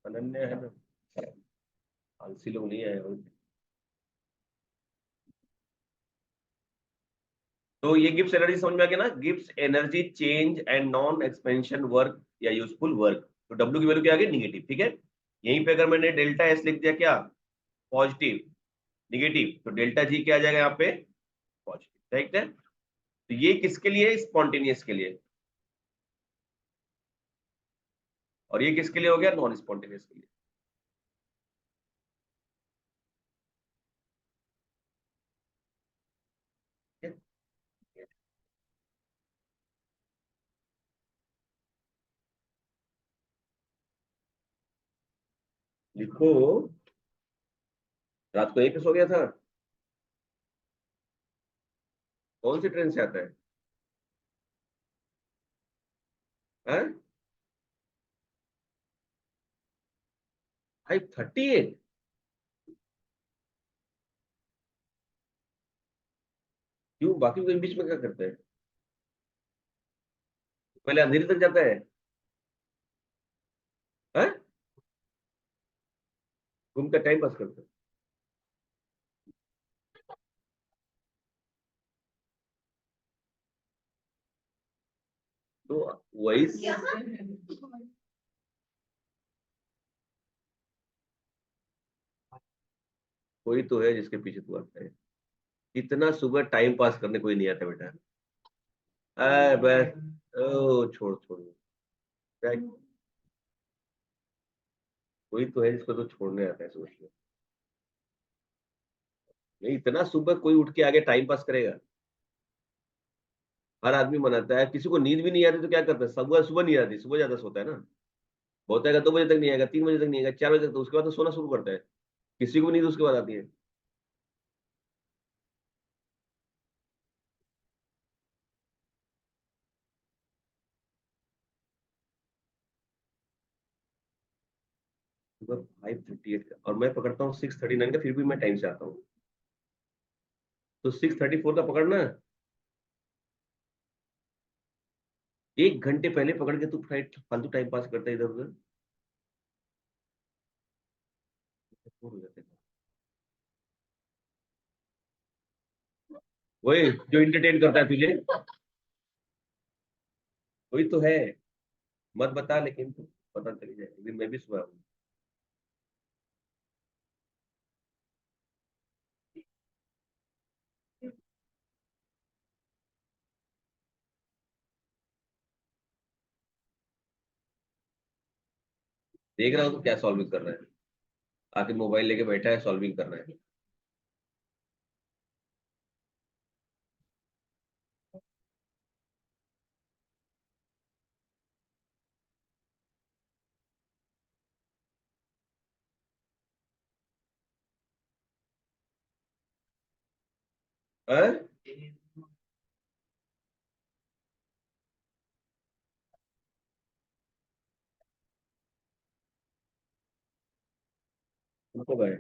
अनन्या है ना, आलसी लोग नहीं आए। तो ये गिव्स एनर्जी समझ में आ गया ना, gives energy change and non expansion work या यूजफुल वर्क। तो डब्ल्यू की वैल्यू क्या आ गई, निगेटिव, ठीक है। यहीं पे अगर मैंने डेल्टा एस लिख दिया क्या, पॉजिटिव, निगेटिव, तो डेल्टा जी क्या आ जाएगा यहाँ पे, पॉजिटिव, ठीक है। तो ये किसके लिए, स्पॉन्टेनियस के लिए, और ये किसके लिए हो गया, नॉन स्पॉन्टेनियस के लिए। ठीक है? लिखो, रात को एक सो गया था, कौन सी ट्रेन से आता है, हैं? 5:38? क्यों, बाकी कोई बीच में क्या करते हैं, पहले अंधेरी तक जाता है, हैं? घूमकर टाइम पास करते हैं। तो वही, कोई तो है जिसके पीछे तू आता है। इतना सुबह टाइम पास करने कोई नहीं आता बेटा। बस, ओ छोड़ छोड़, क्या- कोई तो है जिसको तो छोड़ने आता है, सोच लो। नहीं, इतना सुबह कोई उठ के आगे टाइम पास करेगा। हर आदमी मनाता है, किसी को नींद भी नहीं आती तो क्या करता है, सुबह सुबह नहीं आती, सुबह ज्यादा सोता है ना। होता है 2 बजे तक नहीं आएगा, 3 बजे तक नहीं आएगा, 4 बजे तक, तो उसके बाद तो सोना शुरू करता है। किसी को भी नींद उसके बाद आती है। सुबह 5:38 का, और मैं पकड़ता हूँ 6:39 का, फिर भी मैं टाइम से आता हूँ। तो 6:34 का पकड़ना है। 1 घंटे पहले पकड़ के तू फ्लाइट फालतू टाइम पास करता है इधर उधर, बोर हो जाते हैं। वही जो इंटरटेन करता है तुझे, वही तो है। मत बता, लेकिन तू पता चली जाए, एक दिन मैं भी सुबह हूँ। देख रहा हूँ तो क्या सॉल्विंग कर रहा है, आके मोबाइल लेके बैठा है, सॉल्विंग कर रहा है। हैं? उनको गए।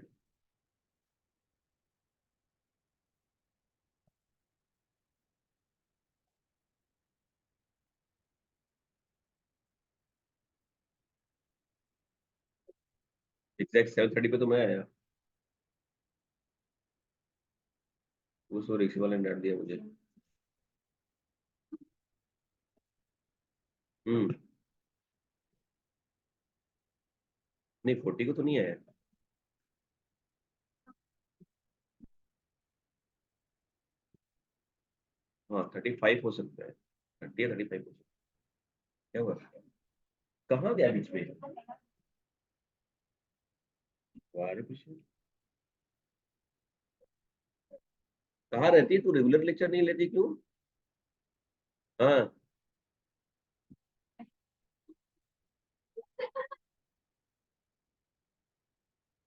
एग्जैक्ट 7:30 पे तो मैं आया। वो रिक्शे वाले ने डांट दिया मुझे। हम्म। नहीं, 40 को तो नहीं आया। हाँ, 35 हो सकता है, 30 या 35 हो सकता है। क्या हुआ, कहाँ गया बीच में, तुम्हारे पीछे। कहाँ रहती है तू, रेगुलर लेक्चर नहीं लेती क्यों। हाँ।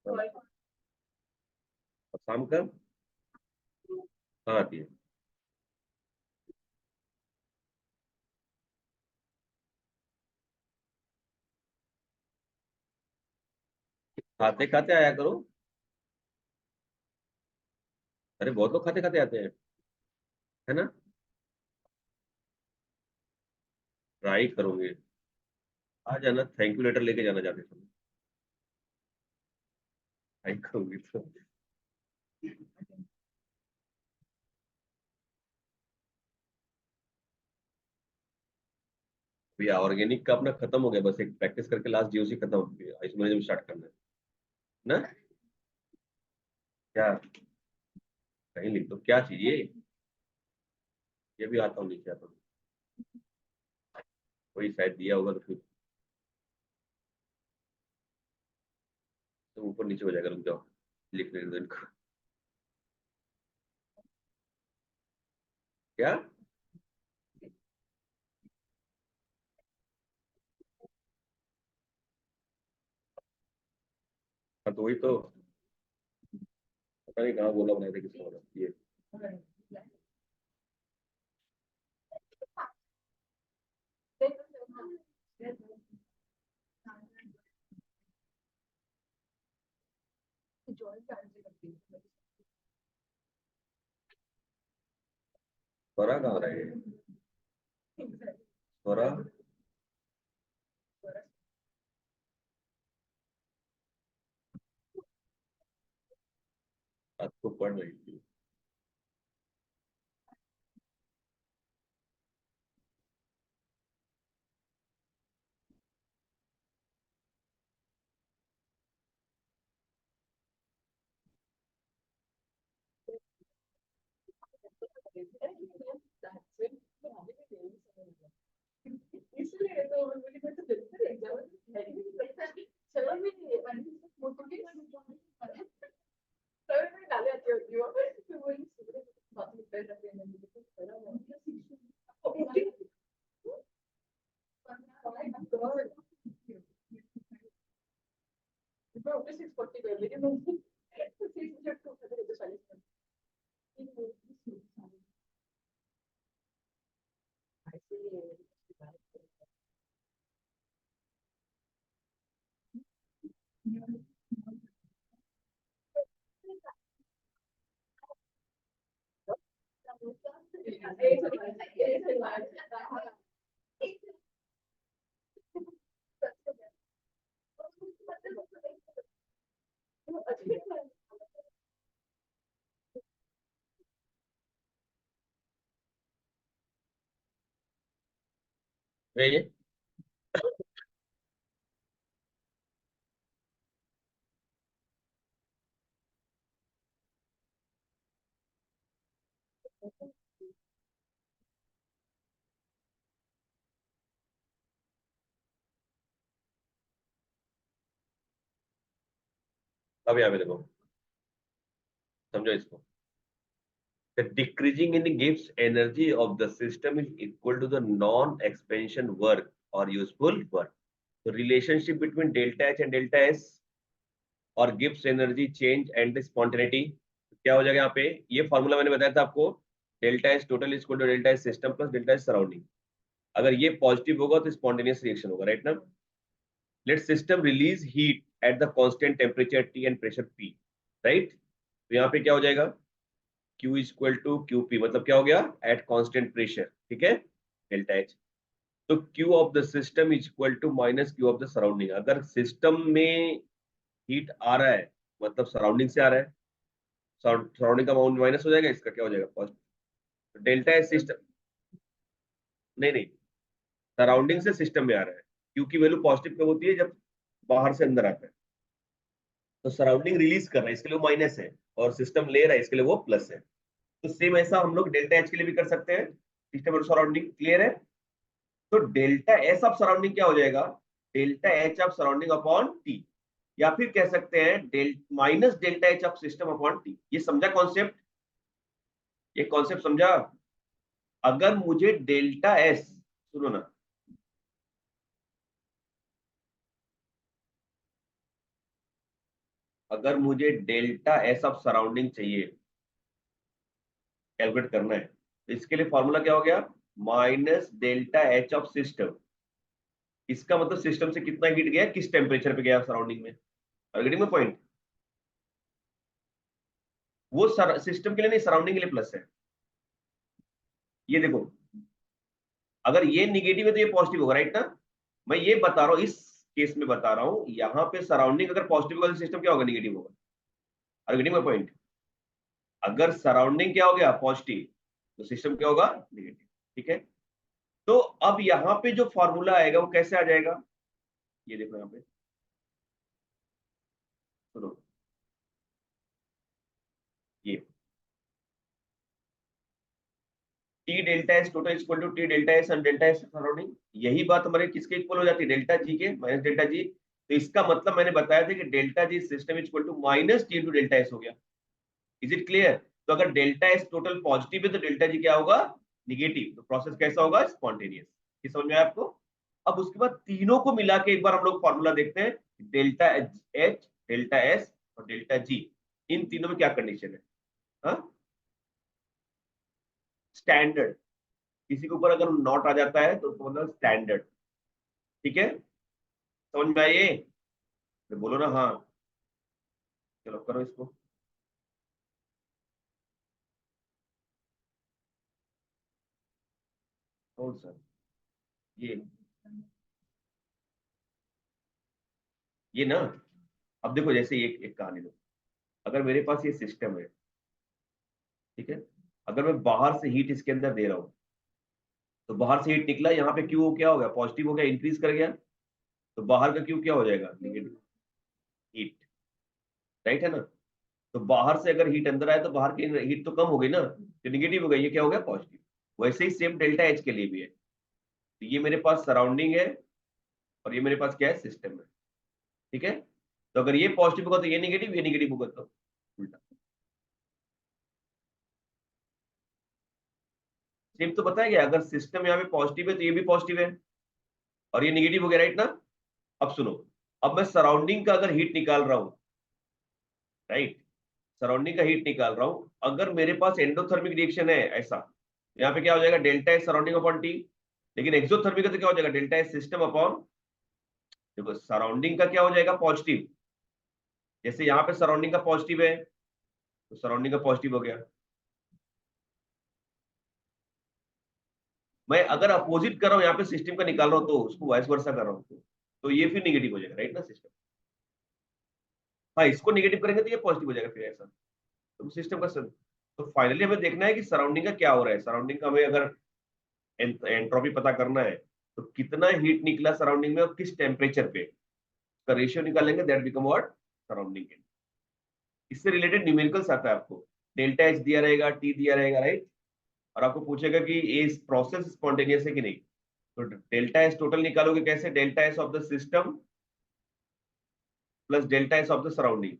और शाम का, कहाँ आती है। खाते खाते आया करो। अरे बहुत लोग खाते खाते आते हैं, है ना। ट्राई करोगे, आ जाना, थैंक यू लेटर लेके जाना जाते समय। हाइक होगी तो भैया ऑर्गेनिक का अपना खत्म हो गया, बस एक प्रैक्टिस करके लास्ट जीओसी खत्म हो गया, इसमें जब स्टार्ट करना है ना। क्या कहीं लिख दो क्या चीज ये भी आता हूँ नीचे आता हूँ, वही शायद दिया होगा तो फिर तो ऊपर नीचे हो जाएगा, रुक जाओ लिख लेने दो इनको। क्या हाँ तो वही तो, पता नहीं कहाँ बोला बनाया था किसने बोला ये। स्वरा कहाँ रहे, स्वरा आपको पढ़ रही थी। ये अब यहाँ पे देखो, समझो इसको। The decreasing in Gibbs energy of the system is equal to the non-expansion work or useful work. The relationship between delta H and delta S और Gibbs energy change and spontaneity क्या हो जाएगा यहाँ पे, ये फॉर्मूला मैंने बताया था आपको, delta S total is equal to delta S system plus delta S surrounding. अगर ये पॉजिटिव होगा तो स्पॉन्टेनियस रिएक्शन होगा, राइट ना। Let system release heat at the constant temperature T and pressure P, right. तो यहाँ पे क्या हो जाएगा, Q is equal to Q P, मतलब क्या हो गया, एट कांस्टेंट प्रेशर, ठीक है, डेल्टा एच। तो Q of the system is equal to minus Q of the surrounding. अगर सिस्टम में हीट आ रहा है मतलब सराउंडिंग से आ रहा है, सराउंडिंग का अमाउंट माइनस हो जाएगा, इसका क्या हो जाएगा पॉजिटिव। डेल्टा एच सिस्टम, नहीं नहीं, सराउंडिंग से सिस्टम में आ रहा है, क्यू की वैल्यू पॉजिटिव कब होती है, जब बाहर से अंदर आता है। तो सराउंडिंग रिलीज कर रहा है इसके लिए वो माइनस है, और सिस्टम ले रहा है इसके लिए वो प्लस है। तो सेम ऐसा हम लोग डेल्टा एच के लिए भी कर सकते हैं, सिस्टम और सराउंडिंग, क्लियर है। तो डेल्टा एस ऑफ सराउंडिंग क्या हो जाएगा, delta H of surrounding upon T, या फिर कह सकते हैं minus delta H of system upon T. ये समझा कॉन्सेप्ट, ये कॉन्सेप्ट समझा। अगर मुझे डेल्टा एस, सुनो ना, अगर मुझे डेल्टा एस ऑफ सराउंडिंग चाहिए, कैलकुलेट करना है, तो इसके लिए फॉर्मूला क्या हो गया, minus delta H of system. इसका मतलब सिस्टम से कितना हीट गया, किस टेम्परेचर पे गया सराउंडिंग में, गेटिंग में पॉइंट। वो सिस्टम के लिए नहीं, सराउंडिंग के लिए प्लस है। ये देखो, अगर ये निगेटिव है तो ये पॉजिटिव होगा, राइट ना। मैं ये बता रहा हूँ, इस केस में बता रहा हूँ, यहाँ पे सराउंडिंग अगर पॉजिटिव होगा तो सिस्टम क्या होगा, निगेटिव होगा। Are you getting my point? अगर सराउंडिंग क्या हो गया पॉजिटिव, तो सिस्टम क्या होगा नेगेटिव। ठीक है, तो अब यहाँ पे जो फॉर्मूला आएगा वो कैसे आ जाएगा, ये देखो यहाँ पे, सुनो, ये T delta S total equal to T delta S and delta S surrounding. यही बात हमारे किसके इक्वल हो जाती है, डेल्टा जी के माइनस डेल्टा जी। तो इसका मतलब मैंने बताया था कि delta G system equal to minus T into delta S हो गया। Is it clear? तो अगर डेल्टा एस टोटल पॉजिटिव है तो डेल्टा जी क्या होगा, निगेटिव। तो प्रोसेस कैसा होगा, स्पॉन्टेनियस। ये समझ में आया आपको? अब उसके बाद तीनों को मिला के एक बार हम लोग फॉर्मूला देखते हैं, डेल्टा एच, डेल्टा एस और डेल्टा जी, इन तीनों में क्या कंडीशन है। हाँ, स्टैंडर्ड, किसी के ऊपर अगर नॉट आ जाता है तो उसको मतलब स्टैंडर्ड। ठीक है, समझ में आइए, तो बोलो ना हाँ। चलो करो इसको। कौन सा, ये ये ना, अब देखो जैसे एक एक कहानी लो। अगर मेरे पास ये सिस्टम है, ठीक है, अगर मैं बाहर से हीट इसके अंदर दे रहा हूँ, तो बाहर से हीट निकला, यहाँ पे क्यू क्या हो गया, पॉजिटिव हो गया, इंक्रीज कर गया। तो बाहर का क्यू क्या हो जाएगा, नेगेटिव हीट। राइट है ना? तो बाहर से अगर हीट अंदर आए तो बाहर की हीट तो कम हो गई ना, तो निगेटिव हो गई, ये क्या हो गया, पॉजिटिव। वैसे ही सेम डेल्टा एच के लिए भी है। तो ये मेरे पास सराउंडिंग है और ये मेरे पास क्या है, सिस्टम है। ठीक है, तो अगर ये पॉजिटिव होगा तो ये नेगेटिव होगा तो उल्टा। सेम तो बताया गया, अगर सिस्टम यहाँ पे पॉजिटिव है तो ये भी पॉजिटिव है और ये निगेटिव हो गया, राइट ना? अब सुनो, अब मैं सराउंडिंग का अगर हीट निकाल रहा हूँ, राइट, सराउंडिंग का हीट निकाल रहा हूँ, अगर मेरे पास एंडोथर्मिक रिएक्शन है ऐसा, यहाँ पे क्या हो जाएगा, delta S surrounding upon T. लेकिन एक्सोथर्मिक का तो क्या हो जाएगा, डेल्टा एस सिस्टम अपॉन, देखो सराउंडिंग का क्या हो जाएगा, पॉजिटिव। जैसे यहाँ पे सराउंडिंग का पॉजिटिव है तो सराउंडिंग का पॉजिटिव हो गया। मैं अगर अपोजिट कर रहा हूँ, यहाँ पे सिस्टम का निकाल रहा हूँ तो उसको वाइस वर्सा कर रहा हूँ, तो ये फिर निगेटिव हो जाएगा, राइट ना सिस्टम। हाँ, इसको निगेटिव करेंगे तो ये पॉजिटिव हो जाएगा फिर ऐसा। तो सिस्टम का तो फाइनली हमें देखना है कि सराउंडिंग का क्या हो रहा है। सराउंडिंग का हमें अगर एंट्रोपी पता करना है, तो कितना हीट निकला सराउंडिंग में और किस टेम्परेचर पे, का रेशियो निकालेंगे, that become what, surrounding heat. इससे रिलेटेड न्यूमेरिकल्स आता है आपको, डेल्टा एच दिया रहेगा, टी दिया रहेगा, राइट, और आपको पूछेगा कि ये प्रोसेस स्पॉन्टेनियस है कि नहीं। तो डेल्टा एस टोटल निकालोगे कैसे, delta S of the system plus delta S of the surrounding.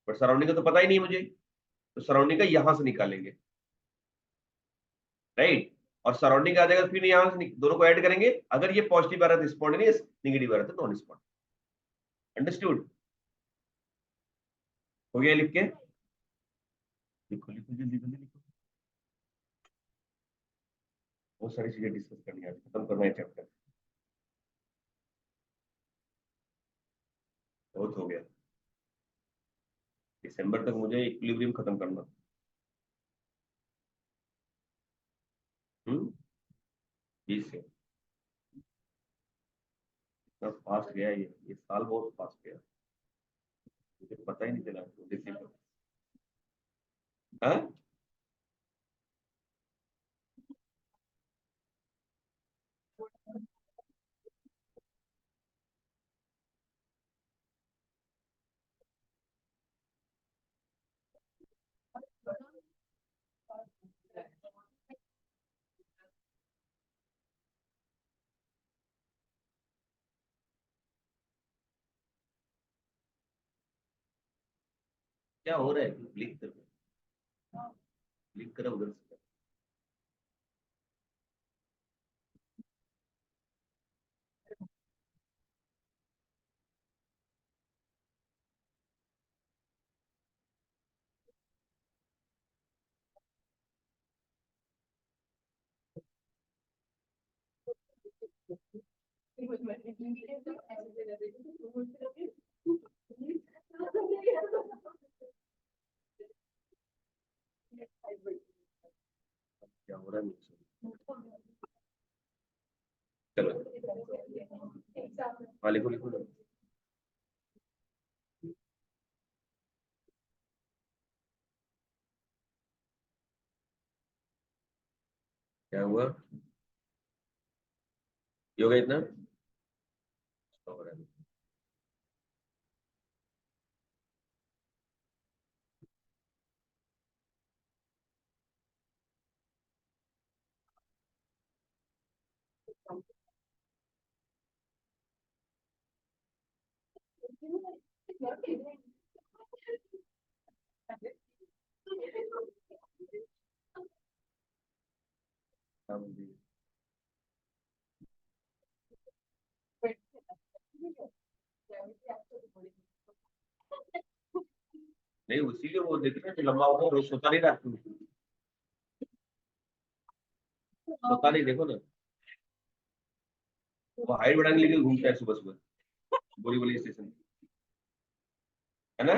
But surrounding का तो पता ही नहीं मुझे, तो सराउंडिंग का यहां से निकालेंगे, राइट। और सराउंडिंग आ जाएगा, फिर यहाँ से दोनों को ऐड करेंगे, अगर ये पॉजिटिव आ रहा है तो स्पॉन्टेनियस, निगेटिव आ रहा है तो नॉन स्पॉन्टेनियस। अंडरस्टूड? हो गया लिख के, लिखो लिखो जल्दी जल्दी लिखो। बहुत सारी चीजें डिस्कस करनी है, खत्म करना है चैप्टर। बहुत हो गया, दिसंबर तक मुझे इक्विलिब्रियम खत्म करना। 20 से, इतना फास्ट गया ये साल बहुत फास्ट गया, मुझे पता ही नहीं चला दिसंबर। हाँ, क्या हो रहा है, क्लिक कर, क्लिक करो उधर से। क्या हो रहा है मुझसे? चलो, हाँ लिखो लिखो। क्या हुआ, ये हो गया इतना। नहीं उसी के वो देख रहे हैं, लंबा होगा रोज सोता नहीं रात में, सोता नहीं, देखो ना वो हाइट बढ़ाने के लिए घूमता है सुबह सुबह बोरी बोरी स्टेशन, है ना।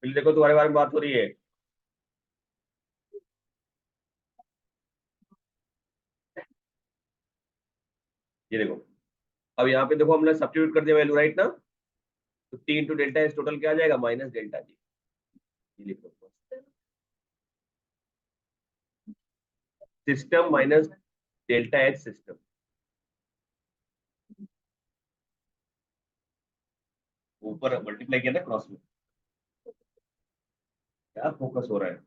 फिर देखो तुम्हारे बारे में बात हो रही है, ये देखो। अब यहाँ पे देखो हमने सब्स्टिट्यूट कर दिया वैल्यू, राइट ना। तो T into delta S total क्या आ जाएगा, माइनस डेल्टा जी। ये लिखो, system minus delta H system, ऊपर मल्टीप्लाई किया ना क्रॉस में। क्या फोकस हो रहा है,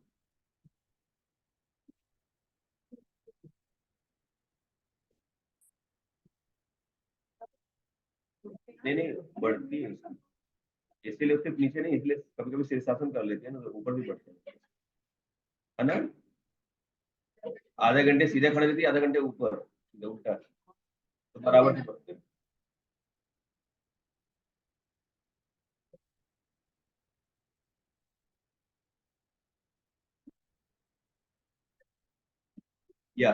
नहीं नहीं बढ़ती है, इसीलिए उसके नीचे नहीं, इसलिए कभी कभी शीर्षासन कर लेते हैं ना, तो ऊपर भी बढ़ते हैं, है ना। आधे घंटे सीधे खड़े रहती है, आधे घंटे ऊपर सीधे उल्टा, तो बराबर से बढ़ते हैं। या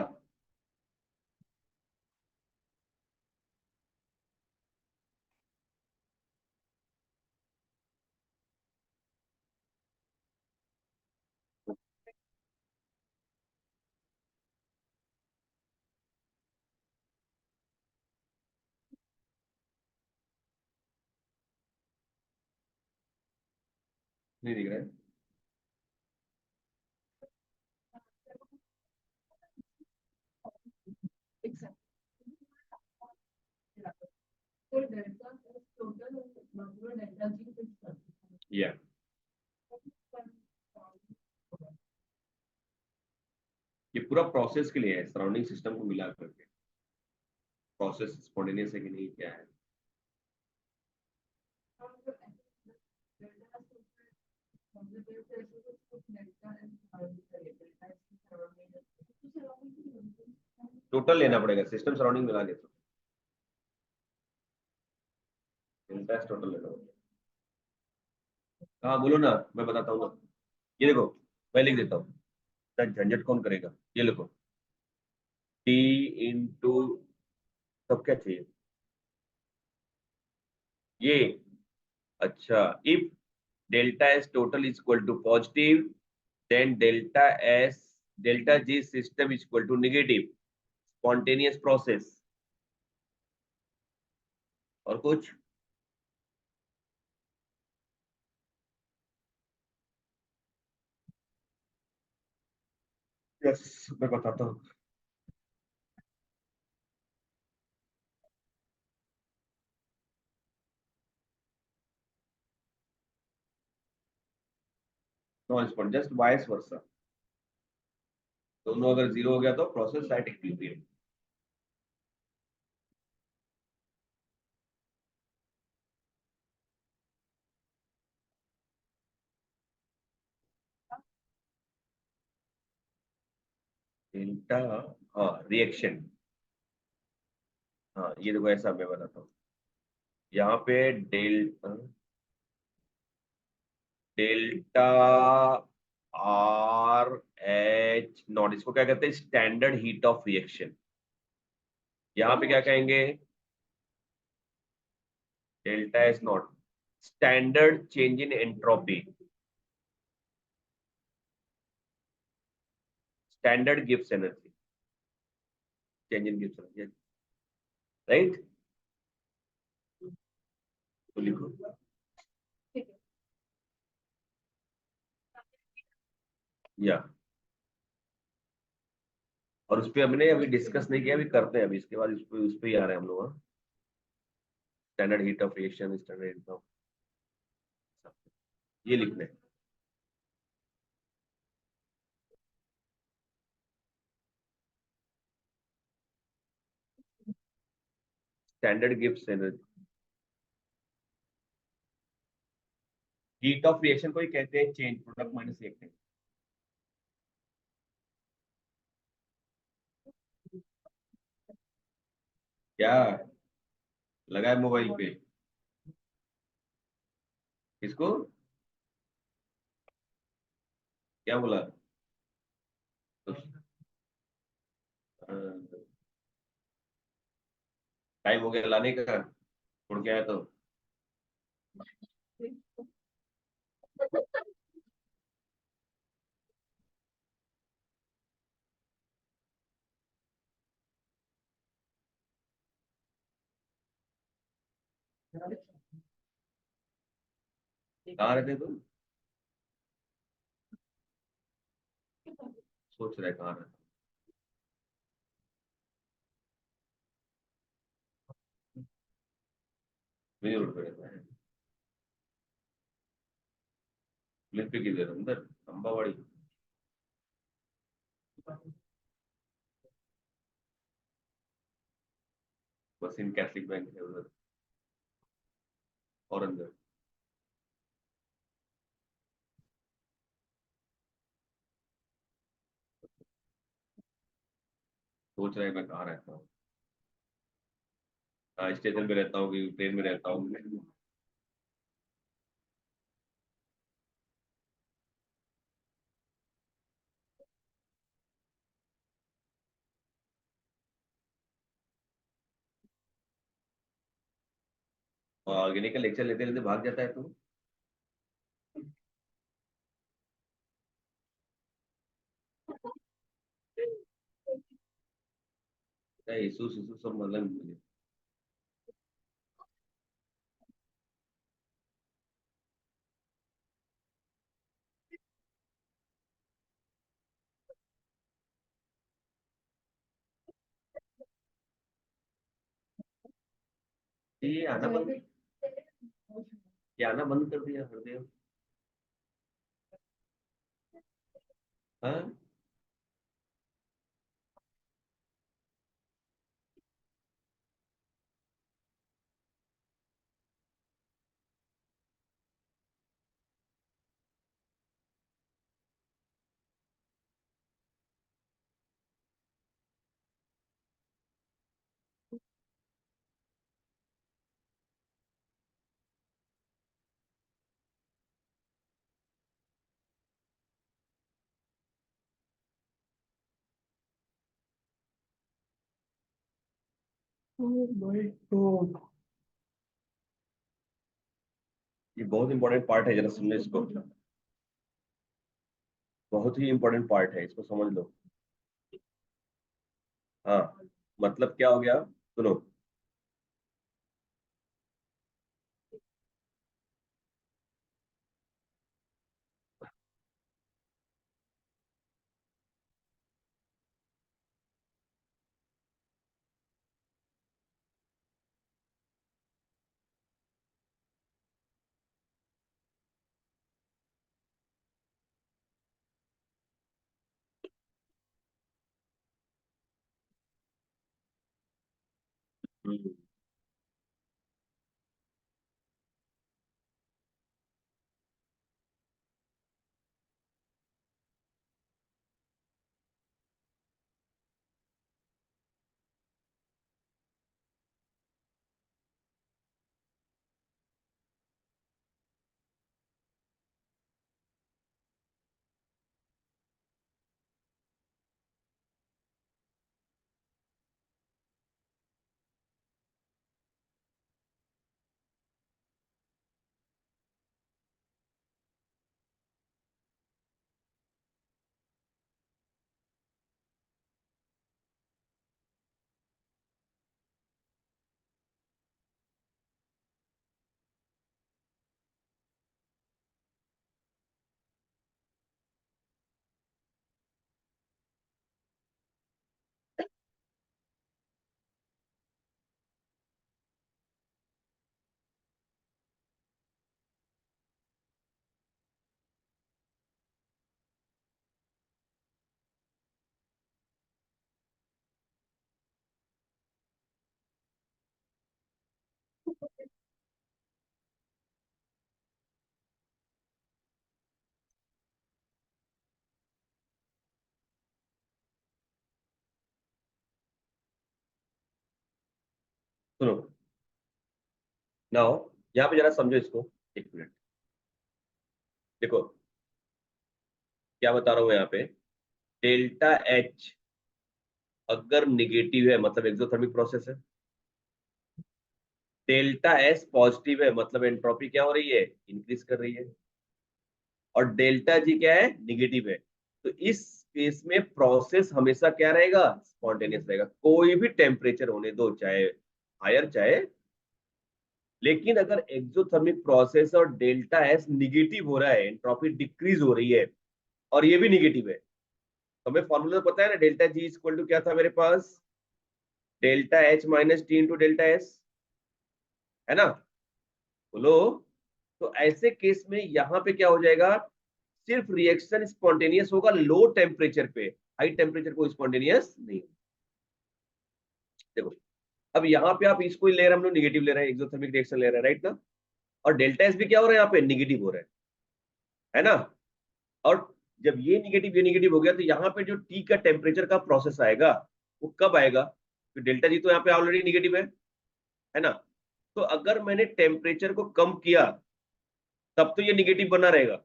नहीं दिख रहा है। या ये पूरा प्रोसेस के लिए है, सराउंडिंग सिस्टम को मिला करके, प्रोसेस स्पॉन्टेनियस है कि नहीं क्या है। टोटल लेना पड़ेगा सिस्टम सराउंडिंग मिला के, तो डेल्टा एस टोटल लेना पड़ेगा। हाँ बोलो ना, मैं बताता हूँ ना। ये देखो, मैं लिख देता हूँ, झंझट कौन करेगा। ये लिखो, टी इंटू, सब क्या चाहिए ये, अच्छा, if delta S total is equal to positive, then delta G system is equal to negative, spontaneous process. और कुछ, यस मैं बताता हूँ। Non spot, just vice versa, दोनों अगर जीरो हो गया तो प्रोसेस एट इक्विलिब्रियम। डेल्टा, हाँ रिएक्शन, हाँ ये देखो ऐसा मैं बताता हूँ। यहाँ पे डेल्टा आर एच नॉट, इसको क्या कहते हैं, स्टैंडर्ड हीट ऑफ रिएक्शन। यहाँ पे क्या कहेंगे, delta S not standard change in entropy, standard Gibbs energy, change in Gibbs energy, right. तो लिखो, या, और उस पे हमने अभी डिस्कस नहीं किया, अभी करते हैं, अभी इसके बाद उस पे ही आ रहे हैं हम लोग, standard heat of reaction, standard heat of, ये लिखना है। Standard Gibbs energy, heat of reaction को ही कहते हैं चेंज, प्रोडक्ट माइनस रिएक्टेंट। क्या लगा है मोबाइल पे, किसको, क्या बोला, टाइम हो गया लाने का, छोड़ के आया तो। कहाँ रहते तुम, सोच रहे कहाँ रहते, मेरी रोड पे रहता है, पुलिस पे किधर, अंदर अम्बावाड़ी, बस इन कैथलिक बैंक है उधर, और अंदर, सोच रहे मैं कहाँ रहता हूँ। हाँ स्टेशन पे रहता हूँ कि ट्रेन में रहता हूँ। और ऑर्गेनिक का लेक्चर लेते लेते भाग जाता है तू, क्या यीशु यीशु सब मतलब मुझे। ये आना बंद, ये आना बंद कर दिया हरदेव। हाँ भाई तो, ये बहुत इंपॉर्टेंट पार्ट है, जरा सुनने इसको, बहुत ही इंपॉर्टेंट पार्ट है, इसको समझ लो। हाँ मतलब क्या हो गया, सुनो। हम्म, सुनो नाउ, यहाँ पे जरा समझो इसको, एक मिनट। देखो क्या बता रहा हूँ यहाँ पे, डेल्टा एच अगर निगेटिव है मतलब एक्सोथर्मिक प्रोसेस है, डेल्टा एस पॉजिटिव है मतलब एंट्रोपी क्या हो रही है, इंक्रीज कर रही है, और डेल्टा जी क्या है, निगेटिव है। तो इस केस में प्रोसेस हमेशा क्या रहेगा, स्पॉन्टेनियस रहेगा, कोई भी टेम्परेचर होने दो, चाहे हायर चाहे। लेकिन अगर एक्सोथर्मिक प्रोसेस और डेल्टा एस निगेटिव हो रहा है, एंट्रोपी डिक्रीज हो रही है, और ये भी निगेटिव है, तो हमें फॉर्मूला पता है ना, डेल्टा जी इक्वल टू क्या था मेरे पास, delta H minus T into delta S, है ना, बोलो। तो ऐसे केस में यहाँ पे क्या हो जाएगा, सिर्फ रिएक्शन स्पॉन्टेनियस होगा लो टेम्परेचर पे, हाई टेम्परेचर को स्पॉन्टेनियस नहीं। देखो अब यहाँ पे आप इसको ही ले रहे हैं, हम लोग निगेटिव ले रहे हैं, एक्सोथर्मिक रिएक्शन ले रहे हैं, राइट ना, और डेल्टा एस भी क्या हो रहा है यहाँ पे, निगेटिव हो रहा है ना। और जब ये निगेटिव हो गया, तो यहाँ पे जो टी का टेम्परेचर का प्रोसेस आएगा, वो कब आएगा, तो डेल्टा जी तो यहाँ पे ऑलरेडी निगेटिव है ना। तो अगर मैंने टेम्परेचर को कम किया, तब तो ये निगेटिव बना रहेगा,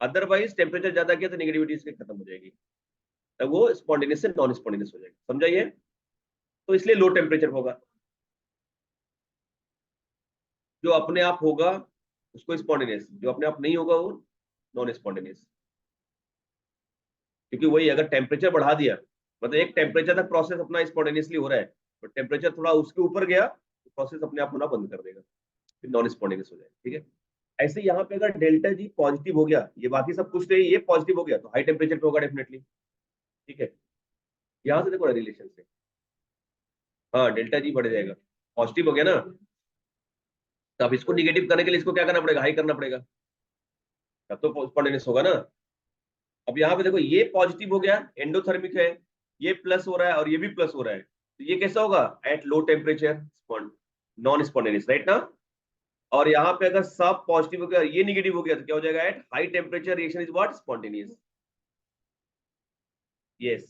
अदरवाइज टेम्परेचर ज्यादा किया तो निगेटिविटी इसके खत्म हो जाएगी, तब वो स्पॉन्टेनियस से नॉन स्पॉन्टेनियस हो जाएगा, समझाइए। तो इसलिए लो टेम्परेचर होगा, जो अपने आप होगा उसको स्पॉन्टेनियस, जो अपने आप नहीं होगा वो नॉन स्पॉन्टेनियस। क्योंकि वही अगर टेम्परेचर बढ़ा दिया, मतलब एक टेम्परेचर तक प्रोसेस अपना स्पॉन्टेनियसली हो रहा है, तो टेम्परेचर थोड़ा उसके ऊपर गया तो प्रोसेस अपने आप होना बंद कर देगा, फिर नॉन स्पॉन्टेनियस हो जाएगा, ठीक है। ऐसे यहाँ पे अगर डेल्टा जी पॉजिटिव हो गया, ये बाकी सब कुछ नहीं, ये पॉजिटिव हो गया, तो हाई टेम्परेचर पे होगा डेफिनेटली, ठीक है। यहाँ से देखो रिलेशन से, हाँ डेल्टा जी बढ़ जाएगा, पॉजिटिव हो गया ना, तो अब इसको निगेटिव करने के लिए इसको क्या करना पड़ेगा, हाई करना पड़ेगा, तब तो स्पॉन्टेनियस होगा ना। अब यहाँ पे देखो ये पॉजिटिव हो गया, एंडोथर्मिक है, ये प्लस हो रहा है और ये भी प्लस हो रहा है, तो ये कैसा होगा, at low temperature non spontaneous, right ना। और यहाँ पे अगर सब पॉजिटिव हो गया, ये निगेटिव हो गया, तो क्या हो जाएगा, at high temperature reaction is what, spontaneous. Yes,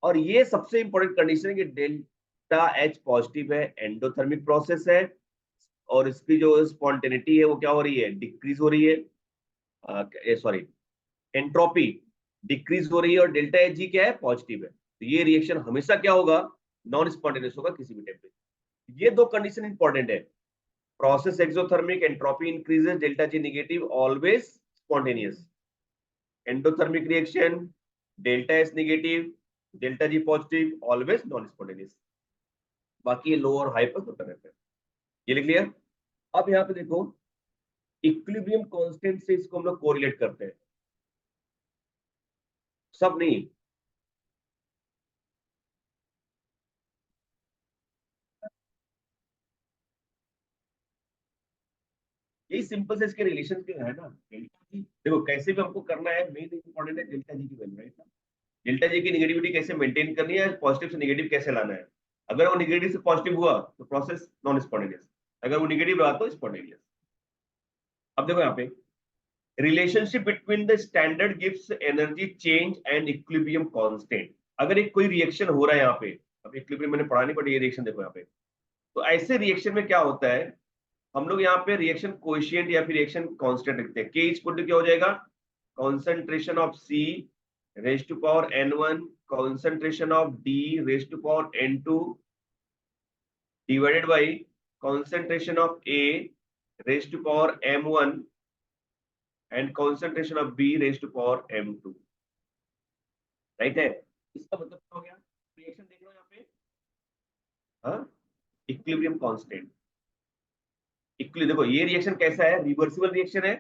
और ये सबसे इंपॉर्टेंट कंडीशन है कि डेल्टा एच पॉजिटिव है, एंडोथर्मिक प्रोसेस है, और इसकी जो स्पॉन्टेनिटी है वो क्या हो रही है, डिक्रीज हो रही है, सॉरी एंट्रोपी डिक्रीज हो रही है, और डेल्टा एच जी क्या है, पॉजिटिव है, तो ये रिएक्शन हमेशा क्या होगा, नॉन स्पॉन्टेनियस होगा किसी भी टेम्परेचर। ये दो कंडीशन इंपॉर्टेंट है, process exothermic, entropy increases, delta G negative, always spontaneous. Endothermic reaction, delta S negative, delta G positive, always non spontaneous. बाकी ये लो और हाई पर होता रहता है, ये लिख लिया। अब यहाँ पे देखो, इक्विलिब्रियम कांस्टेंट से इसको हम लोग कोरिलेट करते हैं, सब नहीं। यही सिंपल से इसके रिलेशन के है ना, डेल्टा जी देखो कैसे भी हमको करना है, मेन इंपॉर्टेंट है डेल्टा जी की वैल्यू, राइट ना। डेल्टा जी की निगेटिविटी कैसे मेंटेन करनी है, पॉजिटिव से निगेटिव कैसे लाना है। अगर वो निगेटिव से पॉजिटिव हुआ तो प्रोसेस नॉन स्पॉन्टेनियस, अगर वो निगेटिव रहा तो स्पॉन्टेनियस। अब देखो यहाँ पे, relationship between the standard gives energy change and equilibrium constant. अगर एक कोई रिएक्शन हो रहा है यहाँ पे, अब इक्विलिब्रियम मैंने पढ़ा नहीं, बट ये रिएक्शन देखो यहाँ पे, तो ऐसे रिएक्शन में क्या होता है, हम लोग यहाँ पे रिएक्शन कोएफिशिएंट या फिर रिएक्शन कांस्टेंट लिखते हैं, के इक्वल टू क्या हो जाएगा, concentration of C raise to power n1, concentration of D raise to power n2, divided by concentration of A raise to power m1 and concentration of B raise to power m2, right है। इसका मतलब क्या हो गया, reaction देख लो यहाँ पे, हाँ, इक्विलिब्रियम कांस्टेंट। इक्विलिब्रियम देखो ये रिएक्शन कैसा है, रिवर्सिबल रिएक्शन है,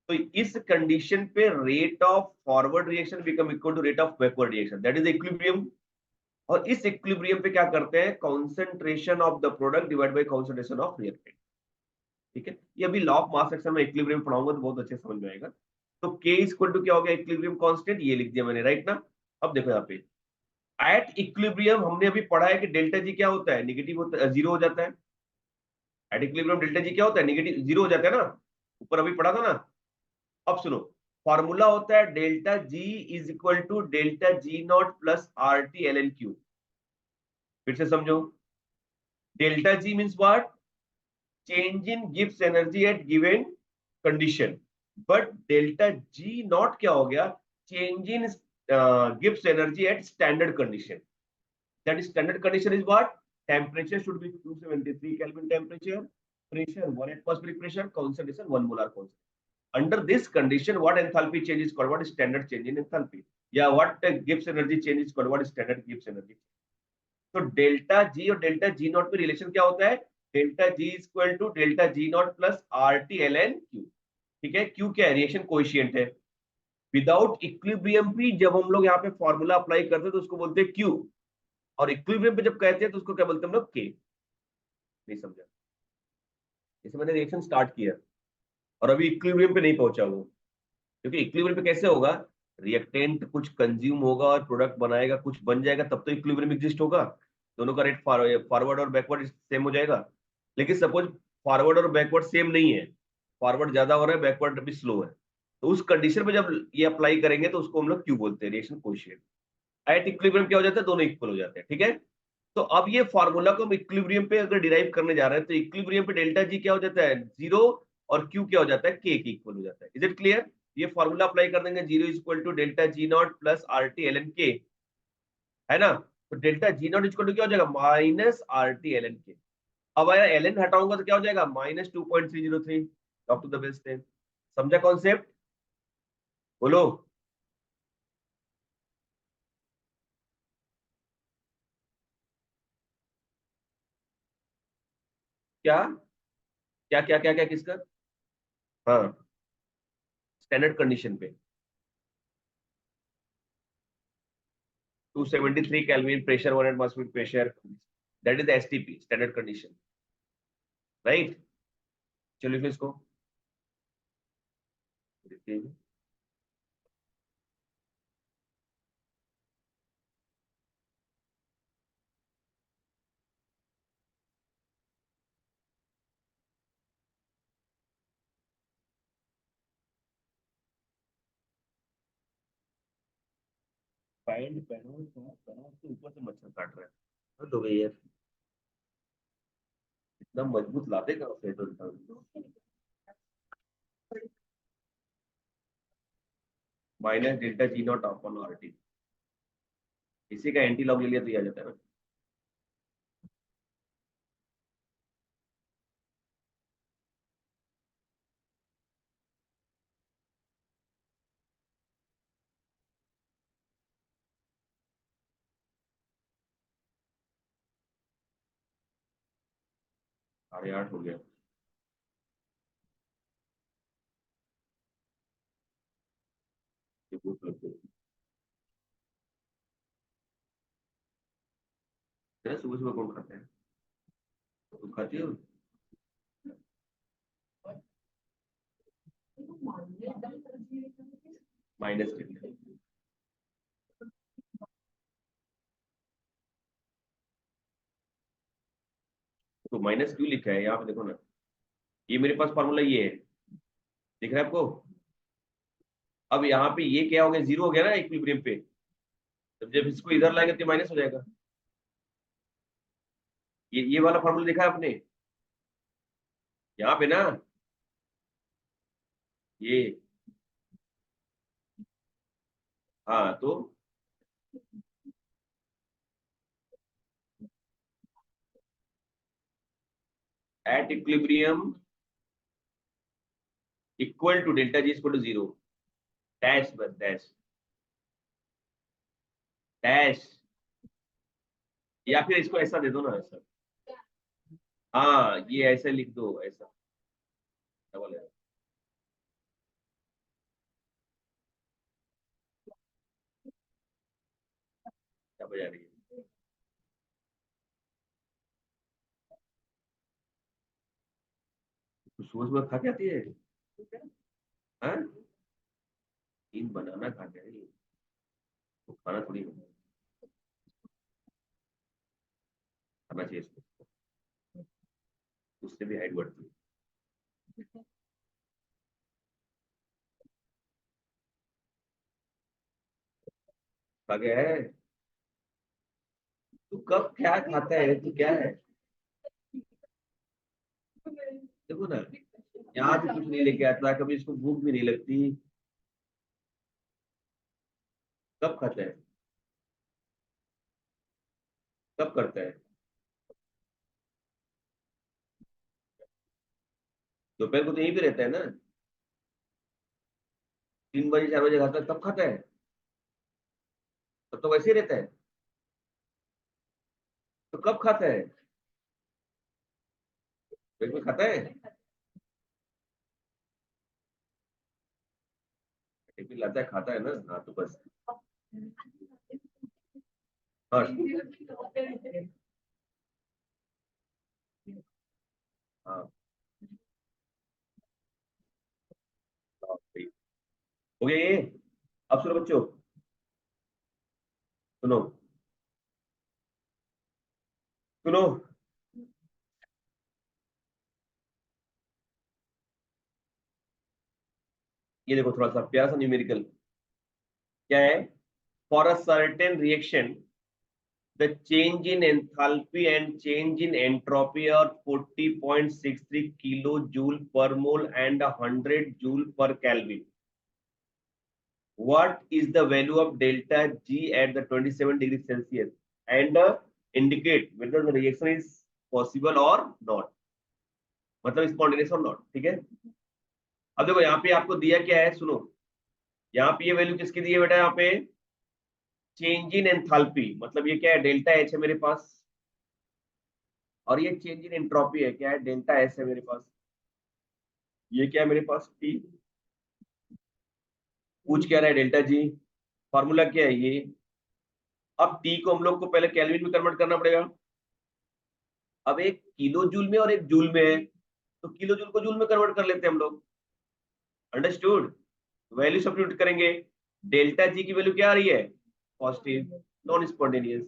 तो इस कंडीशन पे rate of forward reaction become equal to rate of backward reaction, that is equilibrium. और इस इक्विलिब्रियम पे क्या करते हैं, concentration of the product divide by concentration of reactant, ठीक है। ये अभी लॉ ऑफ मास सेक्शन में इक्विलिब्रियम पढ़ाऊंगा तो बहुत अच्छे समझ में आएगा। तो के इक्वल टू क्या हो गया, इक्विलिब्रियम कांस्टेंट, ये लिख दिया मैंने, राइट ना। अब देखो यहाँ पे, एट इक्विलिब्रियम हमने अभी पढ़ा है कि डेल्टा जी क्या होता है, निगेटिव होता है, जीरो हो जाता है। एट इक्विलिब्रियम डेल्टा जी क्या होता है, निगेटिव, जीरो हो जाता है ना, ऊपर अभी पढ़ा था ना। अब सुनो, फॉर्मूला होता है delta G is equal to delta G not plus R T L N Q. फिर से समझो, delta G means what? Change in Gibbs energy at given condition. But delta G not क्या हो गया? Change in Gibbs energy at standard condition. That is standard condition is what? Temperature should be 273 Kelvin temperature, pressure 1 atmospheric pressure, concentration 1 molar concentration. Under this condition, what enthalpy change is called? What is standard change in enthalpy? Yeah, what Gibbs energy change is called? What is standard Gibbs energy? तो delta G और delta G not में relation क्या होता है? Delta G is equal to delta G not plus R T L N Q. ठीक है, Q क्या है? रिएक्शन कोएफिशिएंट है। विदाउट इक्विलिब्रियम भी जब हम लोग यहाँ पे फॉर्मूला अप्लाई करते हैं तो उसको बोलते हैं क्यू, और इक्विलिब्रियम पे जब कहते हैं तो उसको क्या बोलते हैं हम लोग? के। नहीं समझा? जैसे मैंने रिएक्शन स्टार्ट किया और अभी इक्विलिब्रियम पे नहीं पहुंचा वो, क्योंकि इक्विलिब्रियम पे कैसे होगा? रिएक्टेंट कुछ कंज्यूम होगा और प्रोडक्ट बनाएगा, कुछ बन जाएगा, तब तो इक्विलिब्रियम एग्जिस्ट होगा। दोनों का रेट फॉरवर्ड और बैकवर्ड सेम हो जाएगा। लेकिन सपोज फॉरवर्ड और बैकवर्ड सेम नहीं है, फॉरवर्ड ज्यादा हो रहा है, बैकवर्ड अभी स्लो है, तो उस कंडीशन में जब ये अप्लाई करेंगे तो उसको हम लोग क्यू बोलते हैं, रिएक्शन कोएफिशिएंट। एट इक्विलिब्रियम क्या हो जाता है? दोनों इक्वल हो जाते हैं। ठीक है, तो अब ये फॉर्मूला को हम इक्विलिब्रियम पे अगर डिराइव करने जा रहे हैं तो इक्विलिब्रियम पे डेल्टा जी क्या हो जाता है? जीरो, और क्यू क्या हो जाता है? के इक्वल हो जाता है। Is it clear? ये फॉर्मूला अप्लाई कर देंगे, zero is equal to delta G not plus R T L N K, है ना? तो delta G not equal to क्या हो जाएगा? Minus R T L N K. अब अगर एल एन हटाऊंगा तो क्या हो जाएगा? Minus 2.303। Up to the base 10। समझा कॉन्सेप्ट? बोलो। क्या क्या क्या क्या क्या किसका? हाँ, स्टैंडर्ड कंडीशन पे 273 kelvin, pressure 1 atmospheric pressure, that is STP, standard condition, right? चलिए फिर इसको देखते हैं। पैंट पहनो, पहनो, उसके ऊपर से मच्छर काट रहा है। हद हो गई यार, इतना मजबूत लाते कहाँ से तो इंसान? Minus delta G not upon R T, इसी का एंटी लॉग ले लिया तो ये आ जाता है ना। साढ़े आठ हो गया। ये भूख लग गई है। सुबह सुबह कौन खाता है? तुम खाती हो? Minus delta. तो माइनस क्यों लिखा है यहाँ पे? देखो ना, ये मेरे पास फॉर्मूला ये है, दिख रहा है आपको? अब यहाँ पे ये क्या हो गया? जीरो हो गया ना इक्विलिब्रियम पे। जब जब इसको इधर लाएंगे तो माइनस हो जाएगा। ये वाला फॉर्मूला देखा है आपने? यहाँ पे ना, ये, हाँ तो at equilibrium equal to delta G equal to zero, dash, बस डैश, डैश। या फिर इसको ऐसा दे दो ना, ऐसा। हाँ, ये ऐसे लिख दो, ऐसा डबल है। क्या बजा रही है? तो सुबह सुबह खा के आती है? हाँ, तीन बनाना खा के आई, तो खाना थोड़ी है, खाना चाहिए इसको, उससे भी हाइट बढ़ती है। खा के है? तू कब क्या खाता है? तू क्या है? देखो ना, यहाँ भी कुछ नहीं लेके आता, कभी इसको भूख भी नहीं लगती, कब खाता है, कब करता है? दोपहर को तो यहीं पे रहता है ना, 3 बजे 4 बजे खाता है, तब खाता है, तब तो वैसे ही रहता है, तो कब खाता है? पेट में खाता है, टिफिन लाता है, खाता है ना, हाँ तो बस। हाँ हाँ हाँ, सही। हो गया ये। अब सुनो बच्चों, सुनो सुनो, ये देखो थोड़ा सा प्यारा सा न्यूमेरिकल, क्या है? For a certain reaction the change in enthalpy and change in entropy are 40.63 kilojoule per mole and 100 joule per Kelvin. What is the value of delta G at the 27 degrees Celsius? And indicate whether the reaction is possible or not. मतलब spontaneous or not, ठीक है? अब देखो यहाँ पे आपको दिया क्या है, सुनो, यहाँ पे ये वैल्यू किसकी दी है बेटा? यहाँ पे चेंज इन एंथैल्पी, मतलब ये क्या है? डेल्टा एच है मेरे पास, और ये चेंज इन एंट्रोपी है, क्या है? डेल्टा एस है मेरे पास। ये क्या है मेरे पास? टी। पूछ क्या रहा है? डेल्टा जी। फॉर्मूला क्या है ये? अब टी को हम लोग को पहले केल्विन में कन्वर्ट करना पड़ेगा। अब एक किलो जूल में और एक जूल में है, तो किलो जूल को जूल में कन्वर्ट कर लेते हैं हम लोग। अंडरस्टूड? वैल्यू सब्स्टिट्यूट करेंगे। डेल्टा जी की वैल्यू क्या आ रही है? Positive, non spontaneous.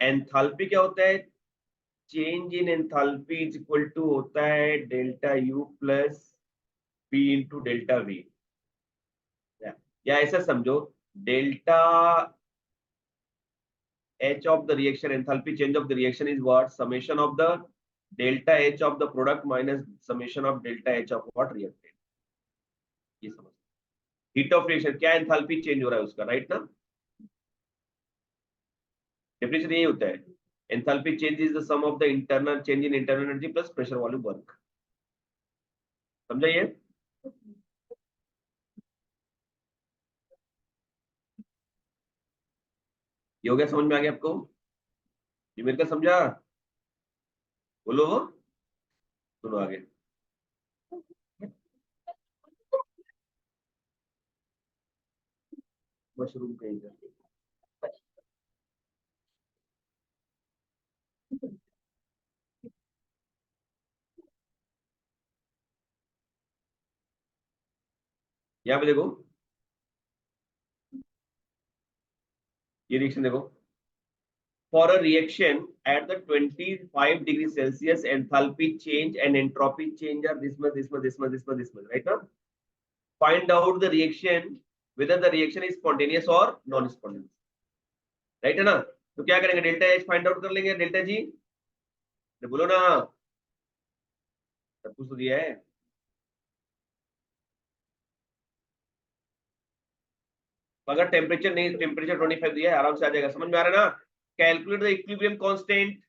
एंथैल्पी क्या होता है? Change in enthalpy is equal to होता है delta U plus P into delta V. या ऐसा समझो, delta H of the reaction, enthalpy change of the reaction is what? Summation of the delta H of the product minus summation of delta H of what? Reactant. ये समझ, heat of reaction क्या enthalpy change हो रहा है उसका, right ना? Definition यही होता है, enthalpy change is the sum of the internal change in internal energy plus pressure volume work. समझा ये? ये हो गया, समझ में आ गया आपको? ये मेरे का समझा? बोलो, सुनो आगे। मशरूम कहीं का, यहाँ पे देखो, ये रिएक्शन देखो। For a reaction at the 25 degrees Celsius, enthalpy change and entropy change are this much, this much, this much, this much, this much, right now? Find out the reaction, whether the reaction is spontaneous or non-spontaneous, right है ना? तो क्या करेंगे? Delta H find out कर लेंगे, delta G. बोलो ना, सब कुछ तो दिया है। अगर टेम्परेचर नहीं, टेम्परेचर 25 दिया है, आराम से आ जाएगा, समझ में आ रहा है ना? Calculate the equilibrium constant,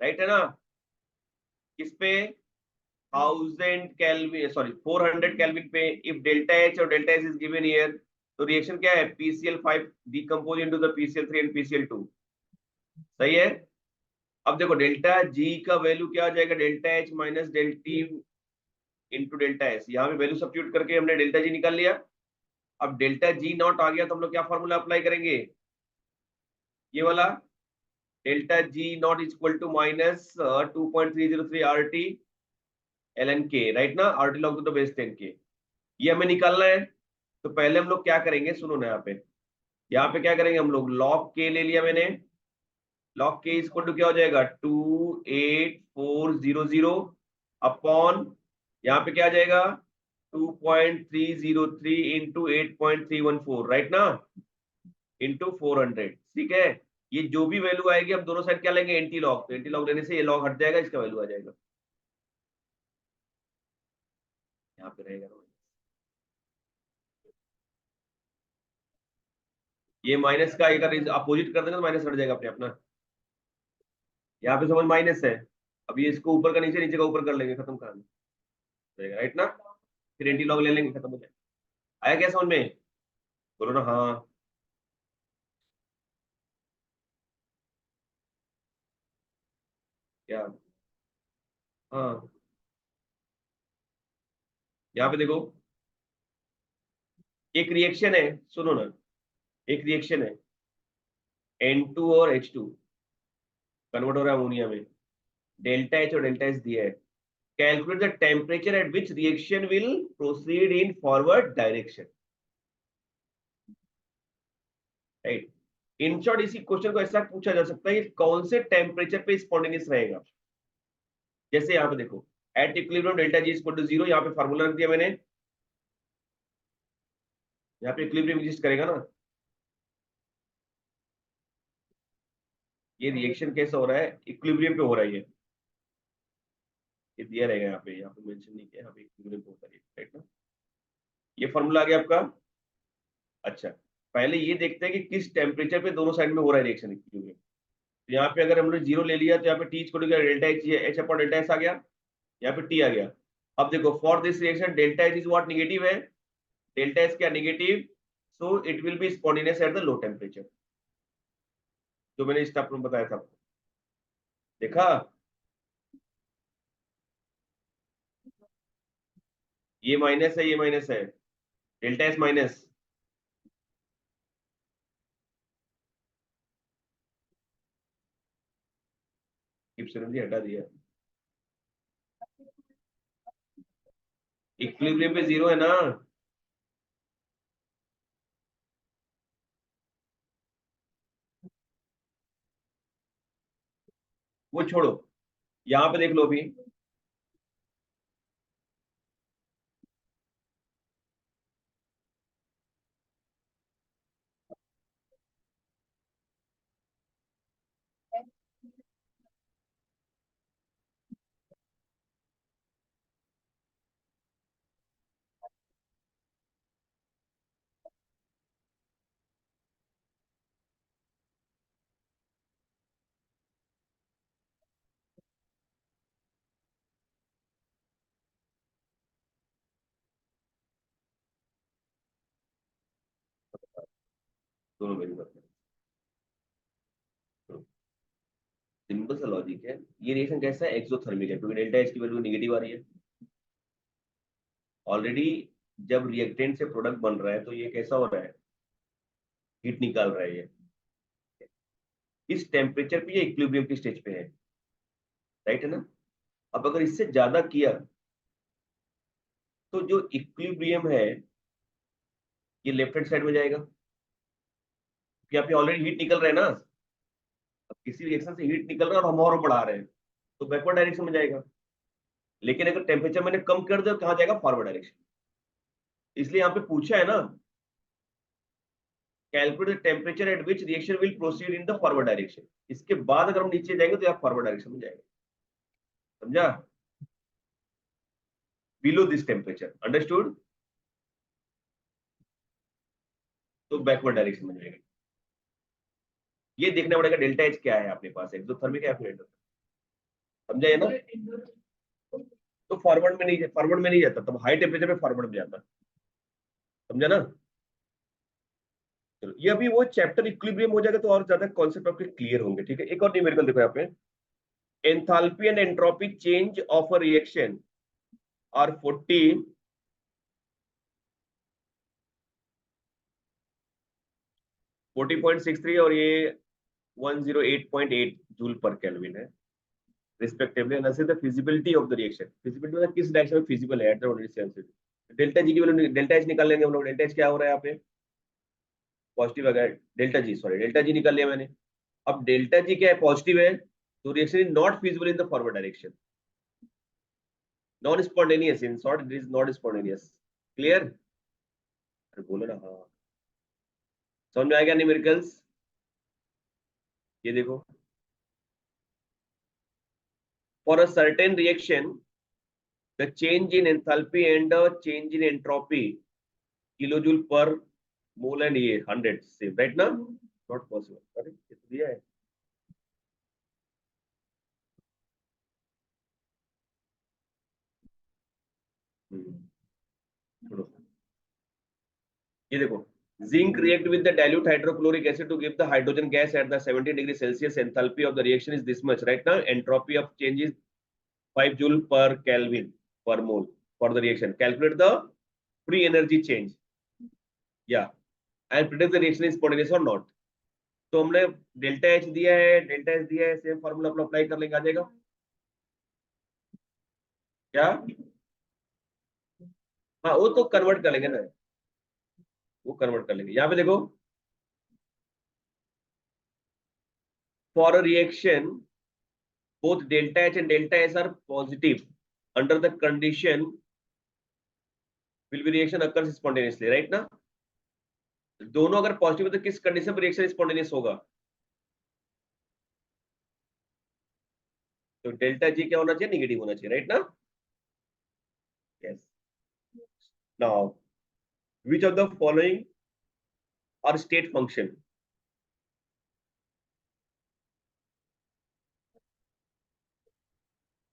right है ना? किस पे? 1000 केल्विन, सॉरी 400 केल्विन पे। इफ डेल्टा एच और delta S is given here, तो रिएक्शन क्या है? PCl5 decompose into the PCl3 and PCl2। सही है? अब देखो डेल्टा जी का वैल्यू क्या आ जाएगा? डेल्टा एच माइनस डेल्टी इंटू डेल्टा एस। यहाँ पे वैल्यू सब्स्टिट्यूट करके हमने डेल्टा जी निकाल लिया। अब डेल्टा जी नॉट आ गया, तो हम लोग क्या फॉर्मूला अप्लाई करेंगे? ये वाला, delta G not is equal to minus 2.303 RT ln k, right ना? RT log to the base 10 k। ये हमें निकालना है। तो पहले हम लोग क्या करेंगे, सुनो ना, यहाँ पे क्या करेंगे हम लोग? लॉग के ले लिया मैंने, लॉग के इक्वल टू क्या हो जाएगा? 28400 अपॉन, यहाँ पे क्या आ जाएगा? 2.303 इंटू 8.314, राइट ना? इंटू 400, ठीक है? ये जो भी वैल्यू आएगी हम दोनों साइड क्या लेंगे, एंटी लॉग, तो एंटी लॉग लेने से ये लॉग हट जाएगा, इसका वैल्यू आ जाएगा, यहाँ पे रहेगा ना। ये माइनस का अगर अपोजिट कर देंगे तो माइनस हट जाएगा अपने अपना। यहाँ पे समझ माइनस है, अब ये इसको ऊपर का नीचे, नीचे का ऊपर कर लेंगे, खत्म कहानी रहेगा, राइट ना। फिर एंटी लॉग ले लेंगे, खत्म हो जाएगा। आया क्या समझ में? बोलो ना हाँ। क्या? हाँ, यहाँ पे देखो, एक रिएक्शन है, सुनो ना, एक रिएक्शन है, N2 और H2 कन्वर्ट हो रहा है अमोनिया में, डेल्टा H और डेल्टा एस दिया है, calculate the temperature at which reaction will proceed in forward direction, right. In short इसी क्वेश्चन को ऐसा पूछा जा सकता है कि कौन से टेम्परेचर पे स्पॉन्टेनियस रहेगा। जैसे यहाँ पे देखो, at equilibrium delta G equal to 0, यहाँ पे फार्मूला रख दिया मैंने, यहाँ पे इक्विलिब्रियम एग्जिस्ट करेगा ना। ये रिएक्शन कैसा हो रहा है, इक्विलिब्रियम पे हो रहा है ये दिया रहेगा, यहाँ पे मेंशन नहीं किया, यहाँ पे इक्विलिब्रियम पे होता है, राइट ना। ये फॉर्मूला आ गया आपका। अच्छा, पहले ये देखते हैं कि किस टेम्परेचर पे दोनों साइड में हो रहा है रिएक्शन इक्विलिब्रियम। तो यहाँ पे अगर हमने 0 ले लिया तो यहाँ पे T equal to delta H, H upon delta S आ गया, यहाँ पे टी आ गया। अब देखो, for this reaction delta H is what, negative है, डेल्टा एस क्या, negative, so it will be spontaneous at the low temperature, जो मैंने स्टेप में बताया था आपको। देखा, ये माइनस है, ये माइनस है, डेल्टा एस माइनस, इप्सिलॉन जी हटा दिया, इक्विलिब्रियम पे 0 है ना। वो छोड़ो, यहाँ पे देख लो अभी, दोनों मेरी बात, सिंपल सा लॉजिक है। ये रिएक्शन कैसा है, एक्सोथर्मिक है, क्योंकि डेल्टा एच की वैल्यू नेगेटिव आ रही है ऑलरेडी। जब रिएक्टेंट से प्रोडक्ट बन रहा है तो ये कैसा हो रहा है, हीट निकाल रहा है ये, इस टेम्परेचर पे ये इक्विलिब्रियम की स्टेज पे है, राइट है ना। अब अगर इससे ज्यादा किया तो जो इक्विलिब्रियम है ये लेफ्ट हैंड साइड में जाएगा, क्योंकि यहाँ पे ऑलरेडी हीट निकल रहा है ना। अब किसी रिएक्शन से हीट निकल रहा है और हम और बढ़ा रहे हैं, तो बैकवर्ड डायरेक्शन में जाएगा। लेकिन अगर टेम्परेचर मैंने कम कर दिया तो कहाँ जाएगा, फॉरवर्ड डायरेक्शन। इसलिए यहाँ पे पूछा है ना, calculate the temperature at which reaction will proceed in the forward direction. इसके बाद अगर हम नीचे जाएंगे तो यहाँ फॉरवर्ड डायरेक्शन में जाएगा, समझा, बिलो दिस टेम्परेचर, अंडरस्टूड, तो बैकवर्ड डायरेक्शन में जाएगा। ये देखना पड़ेगा डेल्टा एच क्या है अपने पास, एक्सोथर्मिक है या फिर एंडोथर्मिक, समझा ये ना। तो फॉरवर्ड में नहीं जाता, तब हाई टेम्परेचर पे फॉरवर्ड में जाता, समझा ना। चलो, ये अभी वो चैप्टर इक्विलिब्रियम हो जाएगा तो और ज्यादा कॉन्सेप्ट आपके क्लियर होंगे, ठीक है। एक और न्यूमेरिकल देखो यहाँ पे, enthalpy and entropy change of a reaction are 40.63 और ये 108.8 जूल पर केल्विन है respectively, and the feasibility of the reaction, feasibility मतलब किस डायरेक्शन में फिजिबल है at the ordinary sensitive. Delta G की वैल्यू, डेल्टा एच निकाल लेंगे हम लोग, डेल्टा एच क्या हो रहा है यहाँ पे, पॉजिटिव अगर delta G, sorry delta G निकाल लिया मैंने। अब डेल्टा जी क्या है, पॉजिटिव है, तो reaction is not feasible in the forward direction, non spontaneous, in short it is not spontaneous, clear. अरे बोलो ना हाँ, समझ में आ गया न्यूमेरिकल्स। ये देखो, for a certain reaction the change in enthalpy and change in entropy kilojoule पर मोल एंड ये 100 सेम, राइट ना? नॉट पॉसिबल, अरे ये तो दिया है। छोड़ो, ये देखो, zinc react with the dilute hydrochloric acid to give the hydrogen gas at the 70 degree Celsius. Enthalpy of the reaction is this much, right? Now entropy of change is 5 joule per Kelvin per mole for the reaction. Calculate the free energy change, yeah, and predict the reaction is spontaneous or not. तो हमने delta H दिया है, delta H दिया है, same formula अपना apply कर लेंगे, आ जाएगा क्या? हाँ, वो तो कन्वर्ट कर लेंगे ना, वो कन्वर्ट कर लेंगे। यहाँ पे देखो, for a reaction both delta H and delta S are positive under the condition will be reaction occurs spontaneously, right ना? दोनों अगर पॉजिटिव है तो किस कंडीशन पर रिएक्शन स्पॉन्टेनियस होगा? तो डेल्टा जी क्या होना चाहिए? निगेटिव होना चाहिए, राइट ना? Yes. Now which of the following are state function?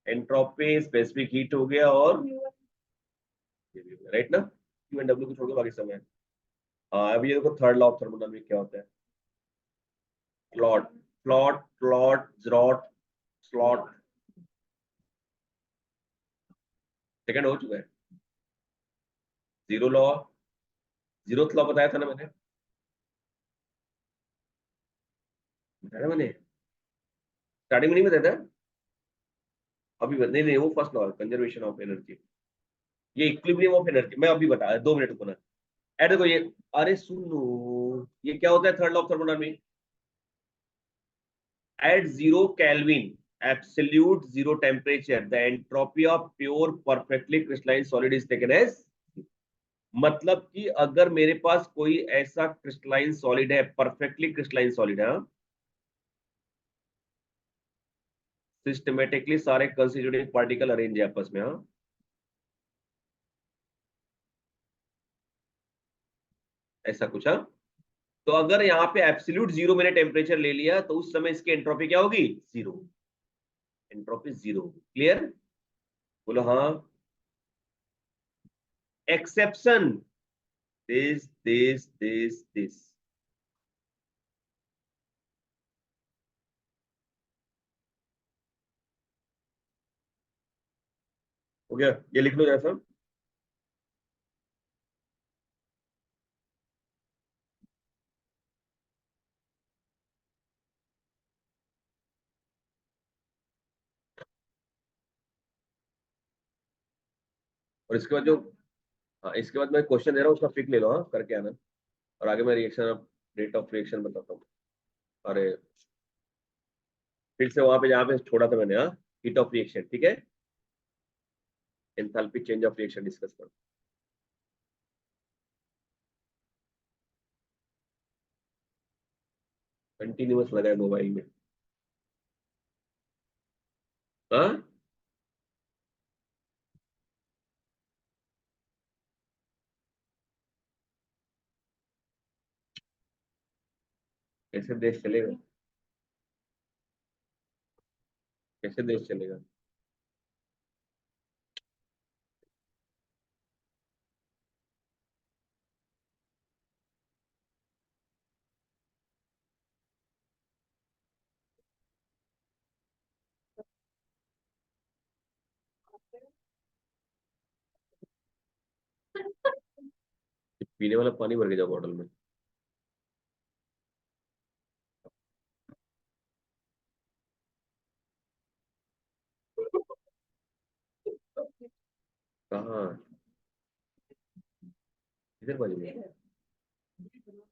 Entropy, specific heat हो गया, और ये भी हो गया, राइट ना? क्यू एंड डब्ल्यू को छोड़ के बाकी सब है। हाँ, अभी ये देखो, थर्ड लॉ ऑफ थर्मोडायनामिक्स क्या होता है? प्लॉट, प्लॉट, प्लॉट, ज़्रॉट, स्लॉट। सेकंड हो चुका है। जीरो लॉ, जीरो लॉ बताया था ना मैंने, बताया था मैंने स्टार्टिंग में, नहीं बताया था? अभी नहीं नहीं, वो फर्स्ट लॉ है, कंजर्वेशन ऑफ एनर्जी, ये इक्विलिब्रियम ऑफ एनर्जी, मैं अभी बता, 2 मिनट रुको ना। ऐड देखो ये, अरे सुनो, ये क्या होता है third law of thermodynamics? At 0 Kelvin absolute zero temperature the entropy of pure perfectly crystalline solid is taken as. मतलब कि अगर मेरे पास कोई ऐसा क्रिस्टलाइन सॉलिड है, परफेक्टली क्रिस्टलाइन सॉलिड है, सिस्टमेटिकली सारे कंस्टिट्यूटिंग पार्टिकल अरेंज है आपस में, हाँ, ऐसा कुछ, हाँ। तो अगर यहाँ पे एब्सोल्यूट जीरो मैंने टेम्परेचर ले लिया तो उस समय इसकी एंट्रोपी क्या होगी? Zero, entropy zero. क्लियर? बोलो हाँ। Exception, this. हो गया, ये लिख लो जैसा। और इसके बाद जो, हाँ, इसके बाद मैं क्वेश्चन दे रहा हूँ, उसका पिक ले लो, हाँ, करके आना। और आगे मैं reaction of, rate of reaction बताता हूँ। अरे फिर से वहां पे जहाँ पे छोड़ा था मैंने, हाँ, हीट ऑफ रिएक्शन, ठीक है, enthalpy change of reaction discuss करो। कंटिन्यूअस लगा है मोबाइल में, हाँ। कैसे देश चलेगा? कैसे देश चलेगा? पीने वाला पानी भर के जाओ बॉटल में। कहाँ? इधर बाजू में?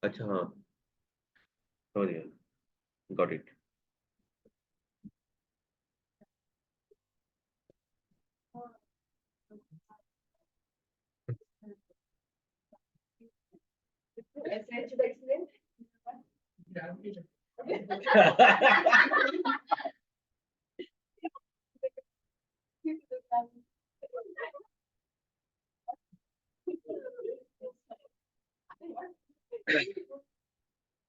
अच्छा हाँ, समझ गया, गॉट इट।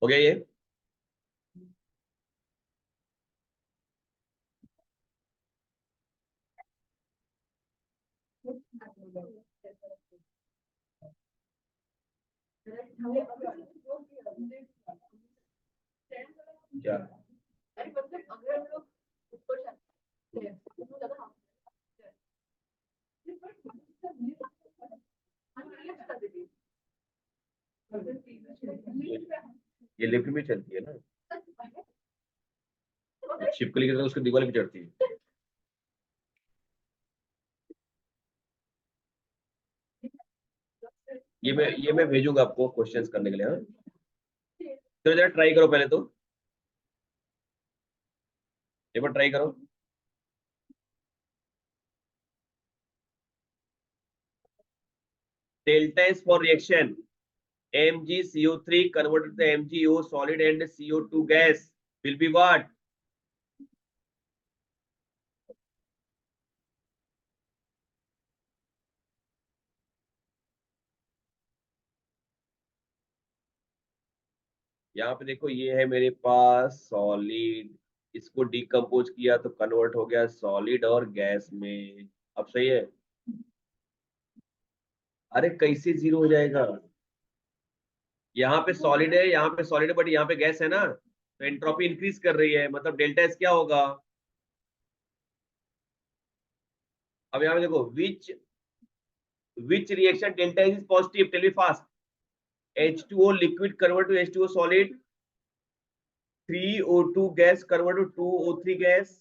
हो गया ये? क्या? ये लिफ्ट में चलती है ना, छिपकली की तरह उसकी दीवार भी चढ़ती है। ये मैं भेजूंगा आपको क्वेश्चंस करने के लिए, हाँ। तो जरा ट्राई करो पहले तो, एक बार ट्राई करो। Delta S for reaction MgCO3 converted to MgO solid and CO2 gas will be what? यहाँ पे देखो, ये है मेरे पास सॉलिड, इसको डिकम्पोज किया तो कन्वर्ट हो गया सॉलिड और गैस में। अब सही है? अरे कैसे जीरो हो जाएगा? यहाँ पे सॉलिड है, यहाँ पे सॉलिड है, बट यहाँ पे गैस है ना, तो एंट्रोपी इंक्रीज कर रही है, मतलब डेल्टा एस क्या होगा? अब यहाँ पे देखो, which reaction delta S is positive, tell me fast. H2O liquid convert to H2O solid, 3O2 gas convert to 2O3 gas,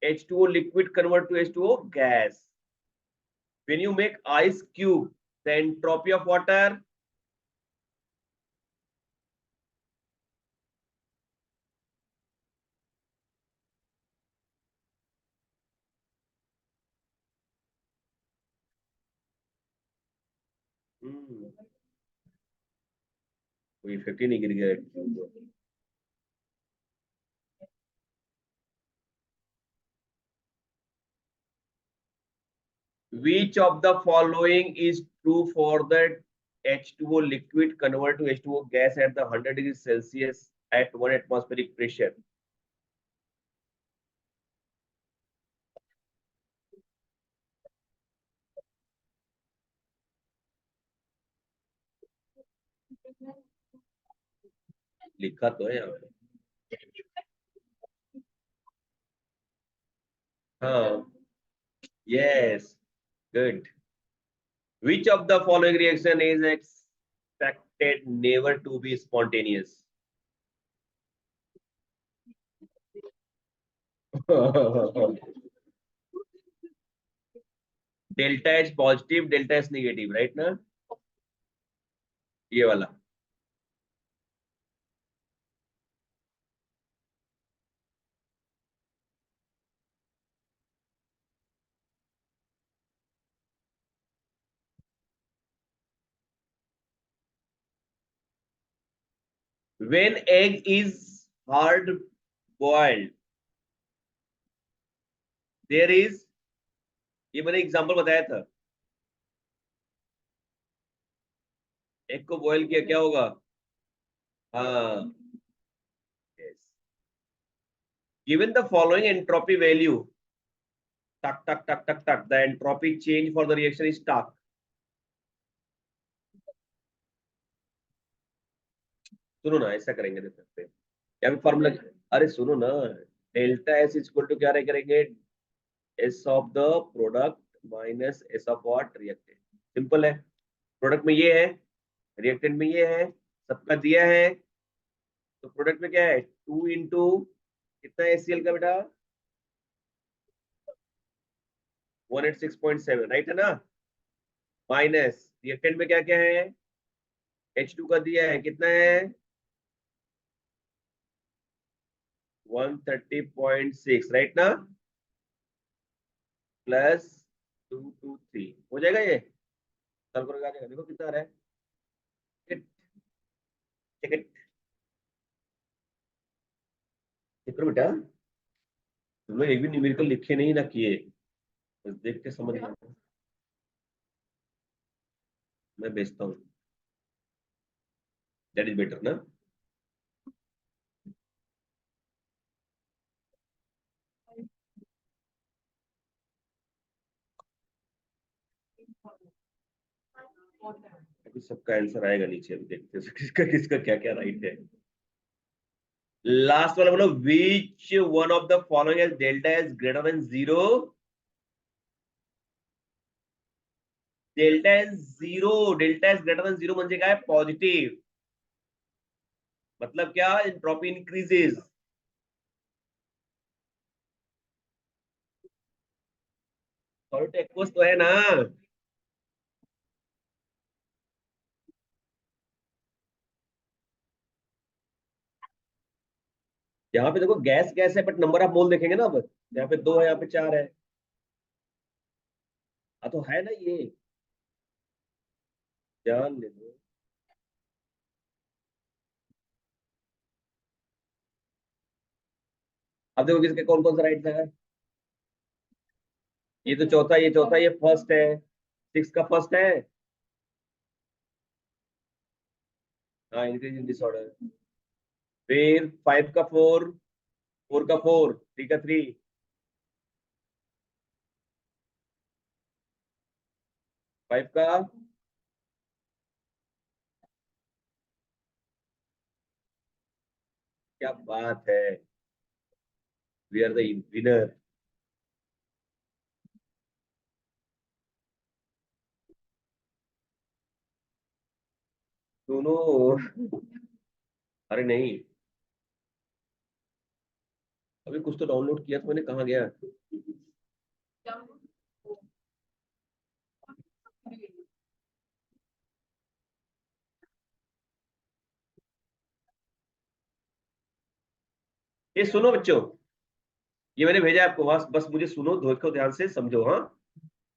H2O liquid convert to H2O gas. When you make ice cube, the entropy of water, कोई effect ही नहीं गिर गया। Which of the following is true for the H2O liquid convert to H2O gas at the 100 degrees Celsius at 1 atmospheric pressure? लिखा तो है यहाँ पे। हाँ, yes, good. Which of the following reaction is expected never to be spontaneous? Delta H positive, delta H negative, right ना? ये वाला। When egg is hard boiled, there is, ये मैंने एग्जांपल बताया था, एग को बॉयल किया क्या होगा? हाँ, yes. Given the following entropy value, tuck tuck tuck tuck tuck, the entropy change for the reaction is tuck. सुनो ना, ऐसा करेंगे, देख सकते हैं यहाँ पे फॉर्मूला। अरे सुनो ना, डेल्टा एस इक्वल टू क्या करेंगे? S of the product minus S of what, reactant. Simple है। प्रोडक्ट में ये है, रिएक्टेंट में ये है, सबका दिया है, तो प्रोडक्ट में क्या है? 2 इंटू कितना HCl का बेटा? 186.7, राइट है ना? माइनस रिएक्टेंट में क्या क्या है? H2 का दिया है, कितना है? 130.6, राइट ना? प्लस 223 हो जाएगा ये, सॉल्व करके आ जाएगा। देखो कितना आ रहा है, टिकट टिकट। देखो बेटा, तुमने एक भी न्यूमेरिकल लिखे नहीं ना किए, बस देख के समझ लो। मैं भेजता हूँ, दैट इज बेटर ना। अभी सबका आंसर आएगा नीचे, अभी देखते हैं किसका किसका क्या क्या राइट है। लास्ट वाला बोलो, which one of the following has delta is greater than zero. Delta is zero, delta is greater than zero म्हणजे काय, पॉझिटिव्ह, मतलब क्या, एंट्रोपी इंक्रीजेस। सॉल्ट एक्वस तो है ना। यहाँ पे देखो गैस गैस है, बट नंबर ऑफ मोल देखेंगे ना अब, यहाँ पे दो है, यहाँ पे चार है। हाँ तो है ना ये, ध्यान दे दो। अब देखो किसके कौन कौन सा राइट है। ये तो चौथा, ये चौथा, ये फर्स्ट है, सिक्स का फर्स्ट है। हाँ, इंक्रीज इन डिसऑर्डर। फिर फाइव का फोर, फोर का फोर, थ्री का थ्री। फाइव का, क्या बात है, वी आर द विनर। दोनों। अरे नहीं, अभी कुछ तो डाउनलोड किया था मैंने, कहाँ गया। ये सुनो बच्चों, ये मैंने भेजा आपको, बस बस मुझे सुनो, धो ध्यान से समझो, हाँ।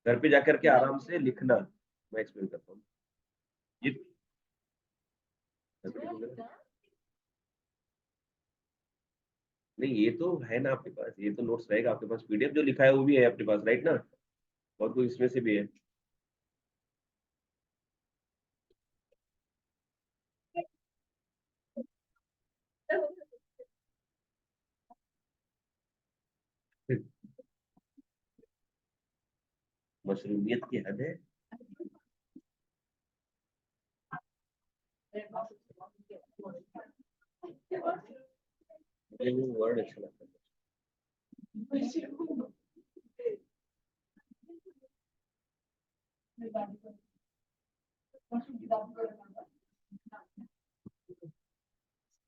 घर पे जाकर के आराम से लिखना, मैं एक्सप्लेन करता हूँ। ये घर पे लिखोगे ना? नहीं, ये तो है ना आपके पास, ये तो नोट्स रहेगा आपके पास, पीडीएफ जो लिखा है वो भी है आपके पास, राइट ना। और कोई इसमें से भी है। मशरूमियत की हद है। मुझे वो वर्ड अच्छा लगता है।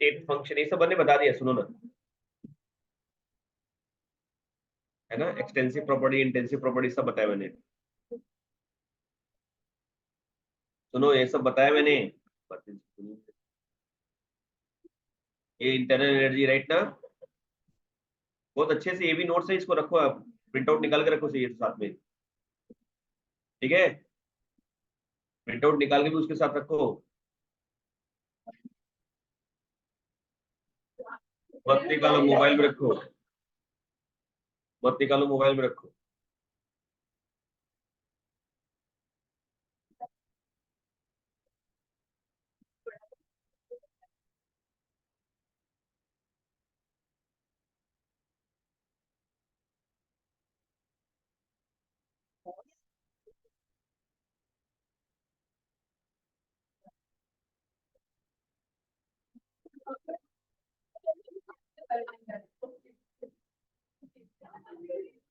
स्टेट फंक्शन ये सब मैंने बता दिया, सुनो ना, है ना, एक्सटेंसिव प्रॉपर्टी, इंटेंसिव प्रॉपर्टी सब बताया मैंने। सुनो, ये सब बताया मैंने। ये इंटरनल एनर्जी, राइट ना। बहुत अच्छे से, ये भी नोट से इसको रखो आप, प्रिंट आउट निकाल के रखो, चाहिए तो साथ में। ठीक है, प्रिंट आउट निकाल के भी उसके साथ रखो। मत निकालो, मोबाइल में रखो, मत निकालो, मोबाइल में रखो।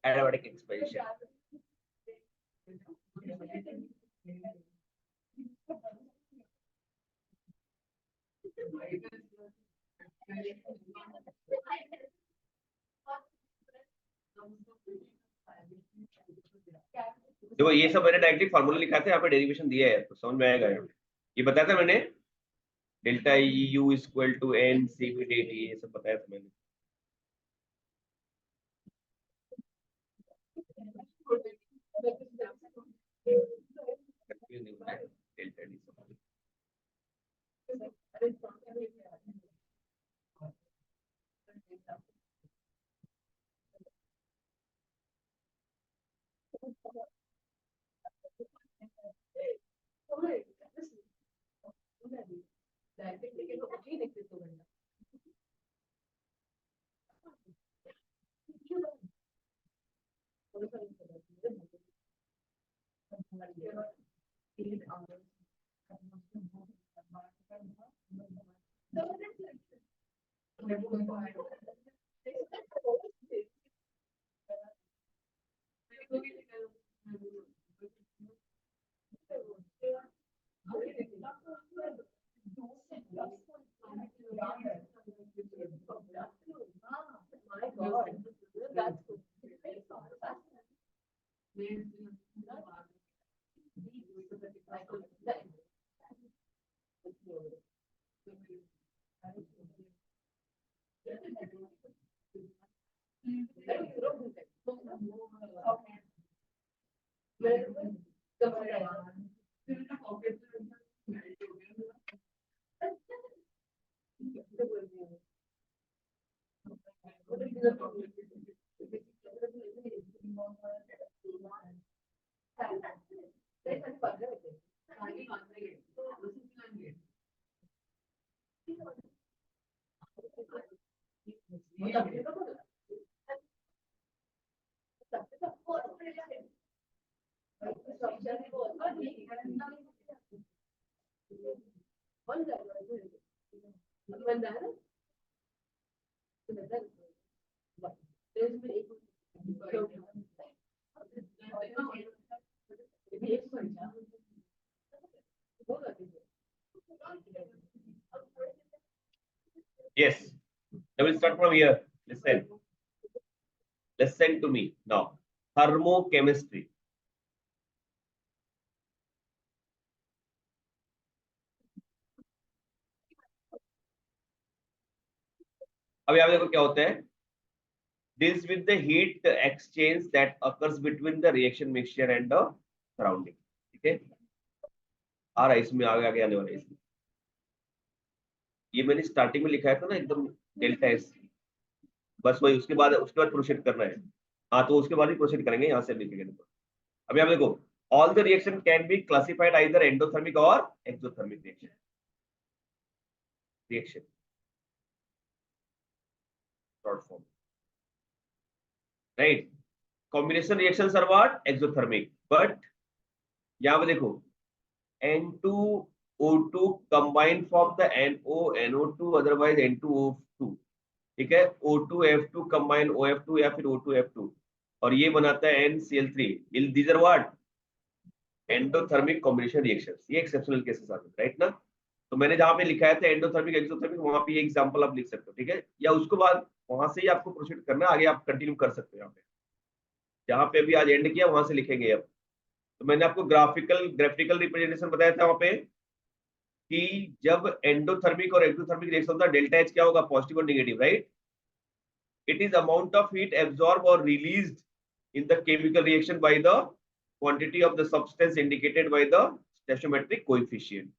Adiabatic expansion. देखो ये सब मैंने डायरेक्टली फार्मूला लिखा था, यहाँ पे डेरिवेशन दिया है, तो समझ में आएगा यहाँ। ये बताया था मैंने, delta U equal to N C B D T, ये सब बताया था मैंने। कंफ्यूज नहीं होना है, डेल्टा डी सब। Yes, I will start from here. Listen to me now. Thermochemistry. अब यहाँ देखो क्या होता है, deals with the heat exchange that occurs between the reaction mixture and the surrounding. ठीक है, आ रहा है इसमें आगे आने वाला है इसमें। ये मैंने स्टार्टिंग में लिखा था ना एकदम डेल्टा एस, बस वही उसके बाद प्रोसीड करना है। हाँ तो उसके बाद ही प्रोसीड करेंगे, यहाँ से लिखेंगे। अभी आप देखो, all the reaction can be classified either endothermic और exothermic reaction short form, right. Combination reactions are what, exothermic. But यहाँ पे देखो, N2O2 combine form the NO, NO2 otherwise N2O2, ठीक है। O2F2 combine OF2 या फिर O2F2 और ये बनाता है NCl3। These are what, endothermic combination reactions. ये एक्सेप्शनल केसेस आते हैं, राइट ना। तो मैंने जहां पे लिखा है एंडोथर्मिक एक्सोथर्मिक, वहां पे ये एग्जांपल आप लिख सकते हो, ठीक है। या उसके बाद वहां से ही आपको प्रोसीड करना है, आगे आप कंटिन्यू कर सकते हो। यहाँ पे जहां पे अभी आज एंड किया वहां से लिखेंगे अब। तो मैंने आपको ग्राफिकल रिप्रेजेंटेशन बताया था वहां पे कि जब एंडोथर्मिक और एक्सोथर्मिक रिएक्शन होता है, डेल्टा एच क्या होगा, पॉजिटिव और negative, right. It is amount of heat absorb और released in the chemical reaction by the quantity of the substance indicated by the stoichiometric coefficient.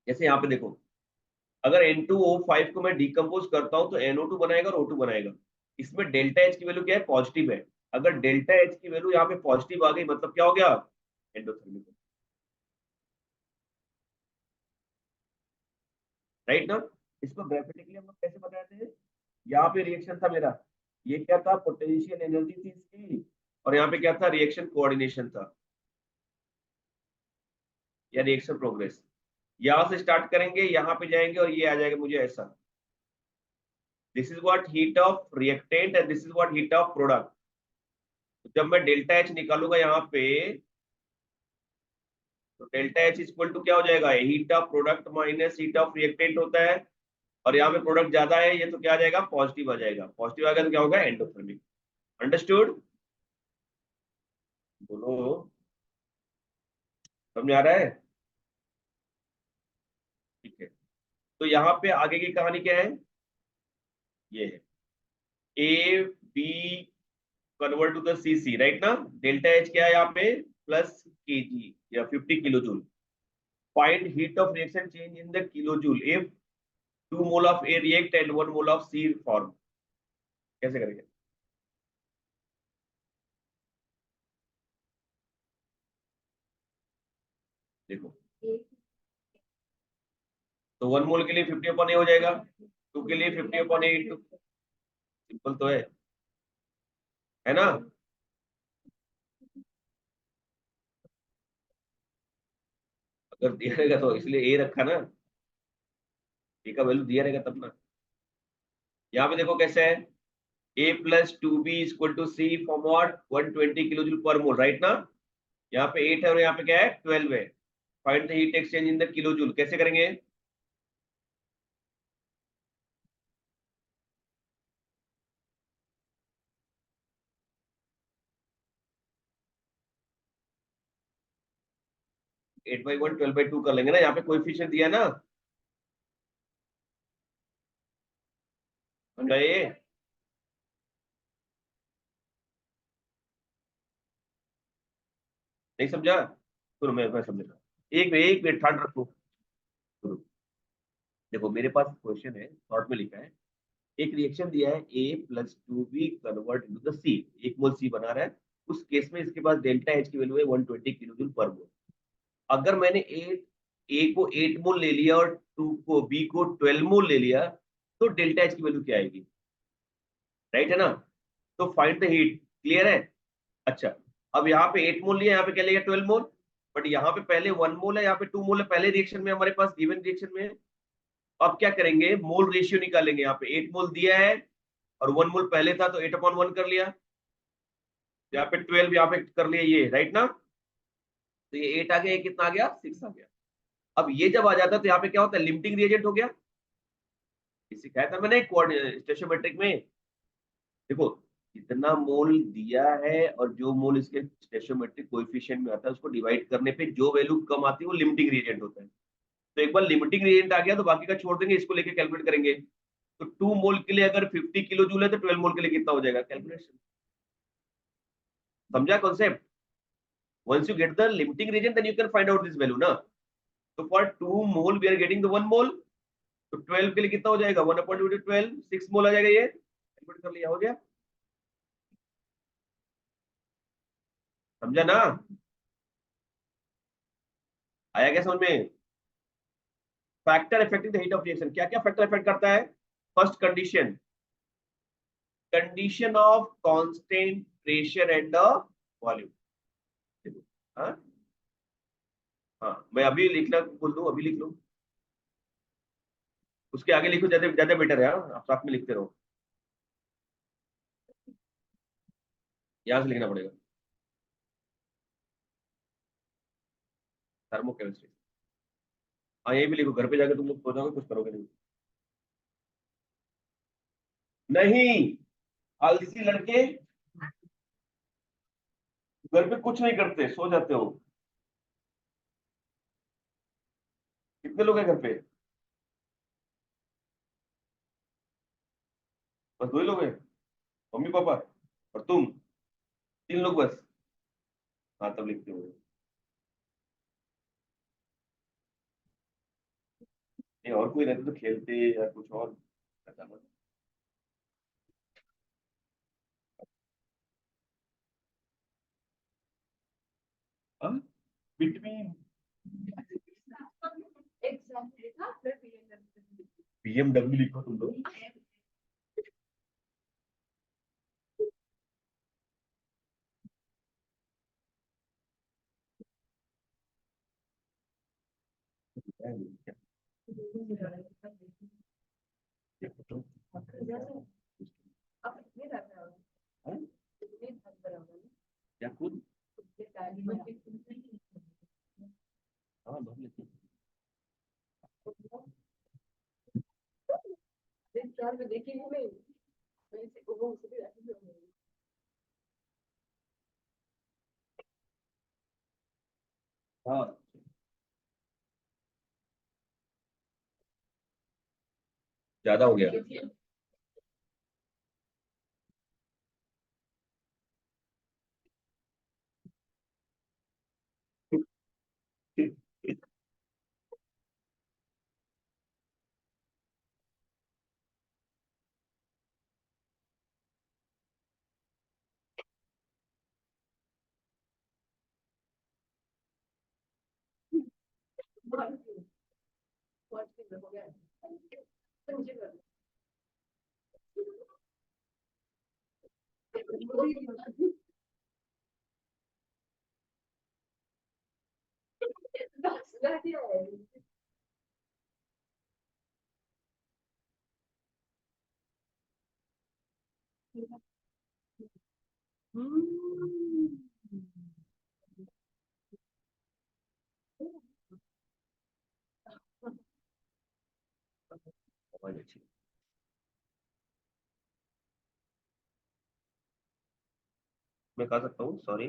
जैसे यहाँ पे देखो, अगर N2O5 को मैं डिकम्पोज करता हूं तो NO2 बनाएगा और O2 बनाएगा। इसमें डेल्टा एच की वैल्यू क्या है, पॉजिटिव है। अगर डेल्टा एच की वैल्यू यहाँ पे पॉजिटिव आ गई, मतलब क्या हो गया, एंडोथर्मिक, राइट ना। इसको ग्राफिकली हम लोग कैसे बताते हैं, यहाँ पे रिएक्शन था मेरा, ये क्या था, पोटेंशियल एनर्जी थी इसकी, और यहाँ पे क्या था, रिएक्शन कोऑर्डिनेशन था या रिएक्शन प्रोग्रेस। यहाँ से स्टार्ट करेंगे, यहाँ पे जाएंगे और ये आ जाएगा मुझे ऐसा। This is what heat of reactant and this is what heat of product. जब मैं डेल्टा एच निकालूंगा यहाँ पे, तो डेल्टा एच इक्वल टू क्या हो जाएगा, heat of product minus heat of reactant होता है, और यहाँ पे प्रोडक्ट ज्यादा है, ये तो क्या आ जाएगा, पॉजिटिव आ जाएगा। पॉजिटिव आ गया तो क्या होगा, एंडोथर्मिक। अंडरस्टूड, बोलो, समझ आ रहा है, ठीक है। तो यहाँ पे आगे की कहानी क्या है, ये है A B convert to the C C, right ना। डेल्टा एच क्या है यहाँ पे, प्लस के जी या 50 kilo joule. Find heat of reaction change in the kilo joule if 2 mole of A react and 1 mole of C form. कैसे करेंगे, देखो तो 1 मोल के लिए 50/A हो जाएगा, 2 के लिए 50/8, सिंपल तो है ना। अगर दिया रहेगा तो इसलिए ए रखा ना, ए का वैल्यू दिया रहेगा तब ना। यहाँ पे देखो कैसे है, A plus two B equal to C from what 120 kilo joule per mole, right ना। यहाँ पे 8 है और यहाँ पे क्या है 12 है। Find the heat exchange in the kilo joule, कैसे करेंगे। 8/1 12/2 कर लेंगे ना, यहाँ पे कोएफिशिएंट दिया है ना, समझा ये। नहीं समझा, सुनो मैं समझ रहा हूँ। एक मिनट ठांड रखो, सुनो। देखो मेरे पास क्वेश्चन है, शॉर्ट में लिखा है, एक रिएक्शन दिया है A plus two B convert into the C, 1 mole C बना रहा है। उस केस में इसके पास डेल्टा एच की वैल्यू है 120 किलो जूल पर मोल। अगर मैंने ए को 8 मोल ले लिया और टू को बी को 12 मोल ले लिया, तो डेल्टा एच की वैल्यू क्या आएगी, राइट है ना। तो फाइंड द हीट, क्लियर है। अच्छा, अब यहाँ पे 8 मोल लिया, यहाँ पे क्या लिया 12 मोल, बट यहाँ पे पहले 1 मोल है, यहाँ पे 2 मोल है, पहले रिएक्शन में हमारे पास गिवन रिएक्शन में है। अब क्या करेंगे, मोल रेशियो निकालेंगे। यहाँ पे 8 मोल दिया है और 1 मोल पहले था, तो 8/1 कर लिया। यहाँ पे 12 यहाँ पे कर लिया ये, राइट ना। तो ये 8 आ गया, ये कितना आ गया 6 आ गया। अब ये जब आ जाता है तो यहाँ पे क्या होता है, लिमिटिंग रिएजेंट हो गया। इसे कहा था मैंने स्टेशियोमेट्रिक में, देखो जितना मोल दिया है और जो मोल इसके स्टेशियोमेट्रिक कोएफिशिएंट में आता है, उसको डिवाइड करने पे जो वैल्यू कम आती है वो लिमिटिंग रिएजेंट होता है। तो एक बार लिमिटिंग रिएजेंट आ गया तो बाकी का छोड़ देंगे, इसको लेके कैलकुलेट करेंगे। तो 2 मोल के लिए अगर 50 किलो जूल है तो 12 मोल के लिए कितना हो जाएगा, कैलकुलेशन। समझा concept. once you get the limiting reagent then you can find out this value ना। तो for 2 mole we are getting the 1 मोल, तो 12 के लिए कितना हो जाएगा 1/12, 6 मोल आ जाएगा, ये कैलकुलेट कर लिया, हो गया। समझा ना, आया क्या समझ में। Factor affecting the heat of reaction, क्या क्या फैक्टर अफेक्ट करता है। First condition, condition of constant pressure and the volume. हाँ हाँ, मैं अभी लिखना बोल दूं, अभी लिख लो, उसके आगे लिखो, ज्यादा ज्यादा बेटर है। हाँ आप साथ में लिखते रहो, यहाँ से लिखना पड़ेगा, थर्मोकेमिस्ट्री। हाँ यही भी लिखो, घर पे जाकर तुम लोग सोचोगे कुछ करोगे नहीं। नहीं, आलसी लड़के घर पे कुछ नहीं करते, सो जाते हो। कितने लोग हैं घर पे, बस 2 ही लोग हैं, मम्मी पापा और तुम, 3 लोग बस। हाँ तब लिखते हो, नहीं और कोई रहते तो खेलते या कुछ और रहता ना। हाँ, बिटवीन BMW लिखो तुम लोग। हाँ? क्या खुद, हाँ भर लेते हैं। हाँ ज्यादा हो गया। बहुत अच्छी। मैं कह सकता हूँ सॉरी।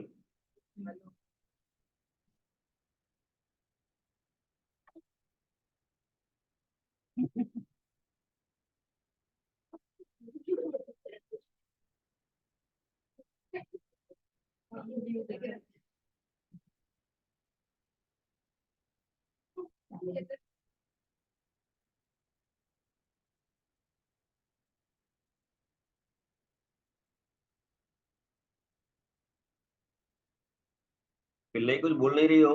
पिल्ले कुछ बोल नहीं रही हो?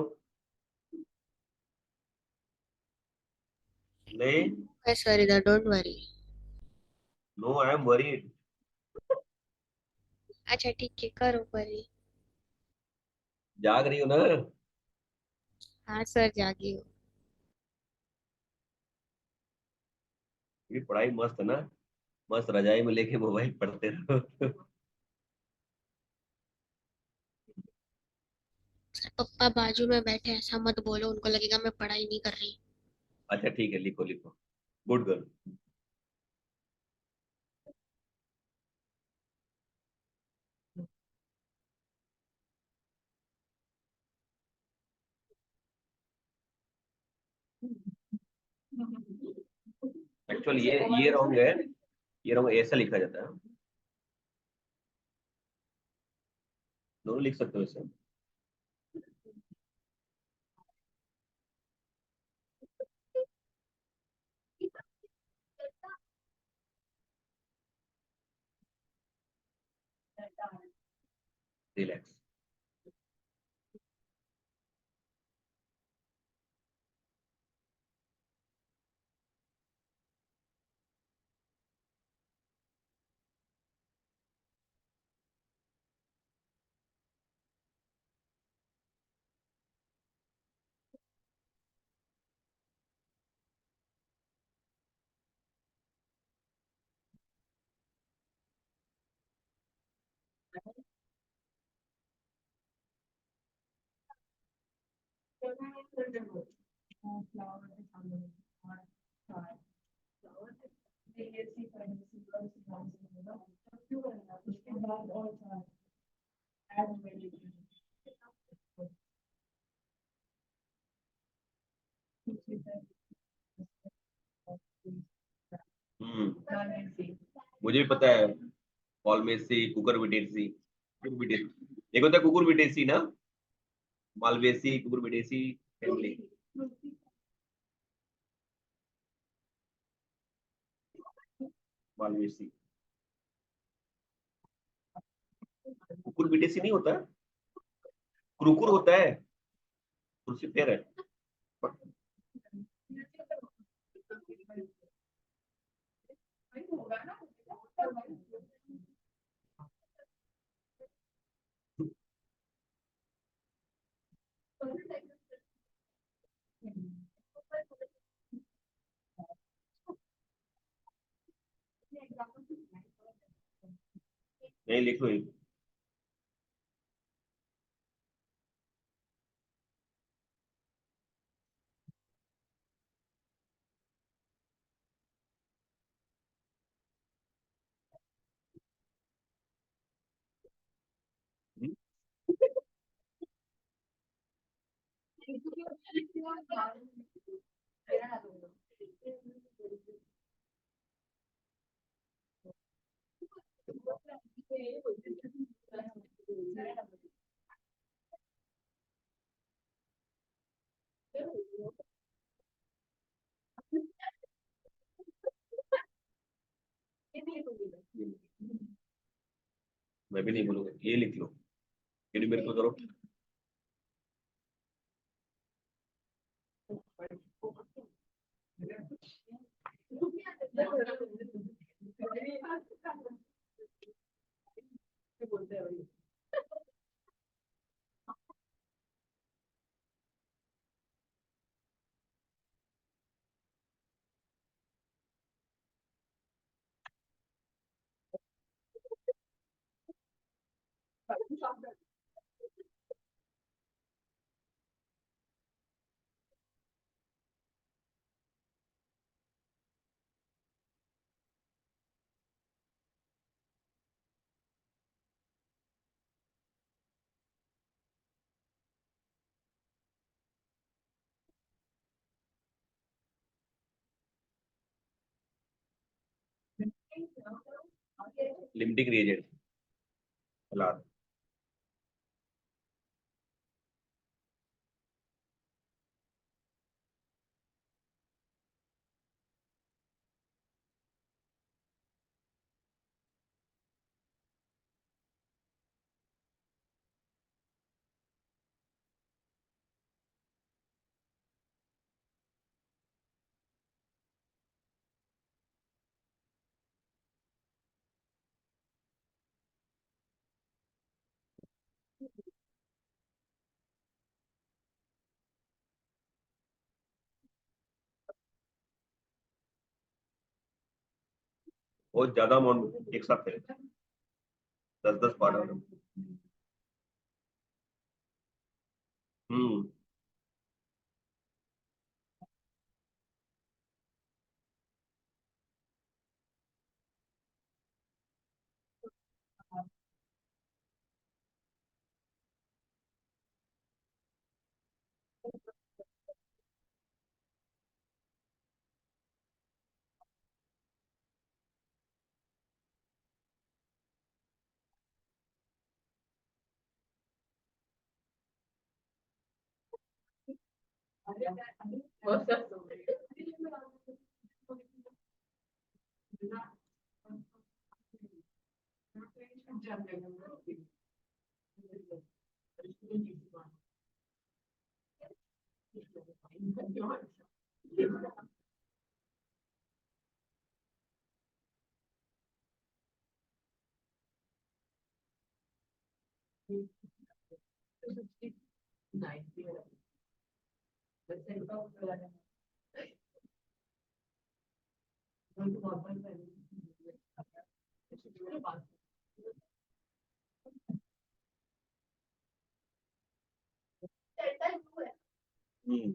नहीं। Yes, Farida, don't worry. No I am worried. अच्छा ठीक है, करो परी। जाग रही हो ना? हाँ सर, जागी हूँ। ये पढ़ाई मस्त है ना? मस्त रजाई में लेके मोबाइल पढ़ते रहो। सर पप्पा बाजू में बैठे, ऐसा मत बोलो, उनको लगेगा मैं पढ़ाई नहीं कर रही। अच्छा ठीक है, लिखो लिखो। Good girl. एक्चुअली ये रॉन्ग है। ये रॉन्ग, ऐसा लिखा जाता है। दोनों लिख सकते हो इसे। रिलैक्स। मुझे भी पता है। कॉलमेसी, कुकर विटेसी, कुकुर विटेसी। एक होता है कुकुर विटेसी ना? मालवेसी, कुकुर विटेसी फैमिली। मालवेसी। कुकुर विटेसी नहीं होता है। कुकुर होता है। कुर्सी फेर है। नहीं, लिख लो एक। मैं भी नहीं बोलूंगा, ये लिख लो। ये मेरे को करो। लिमिटिंग रिएजेंट हालात। बहुत ज्यादा अमाउंट एक साथ है, 10-10 पार्ट। हम्म। हम्म।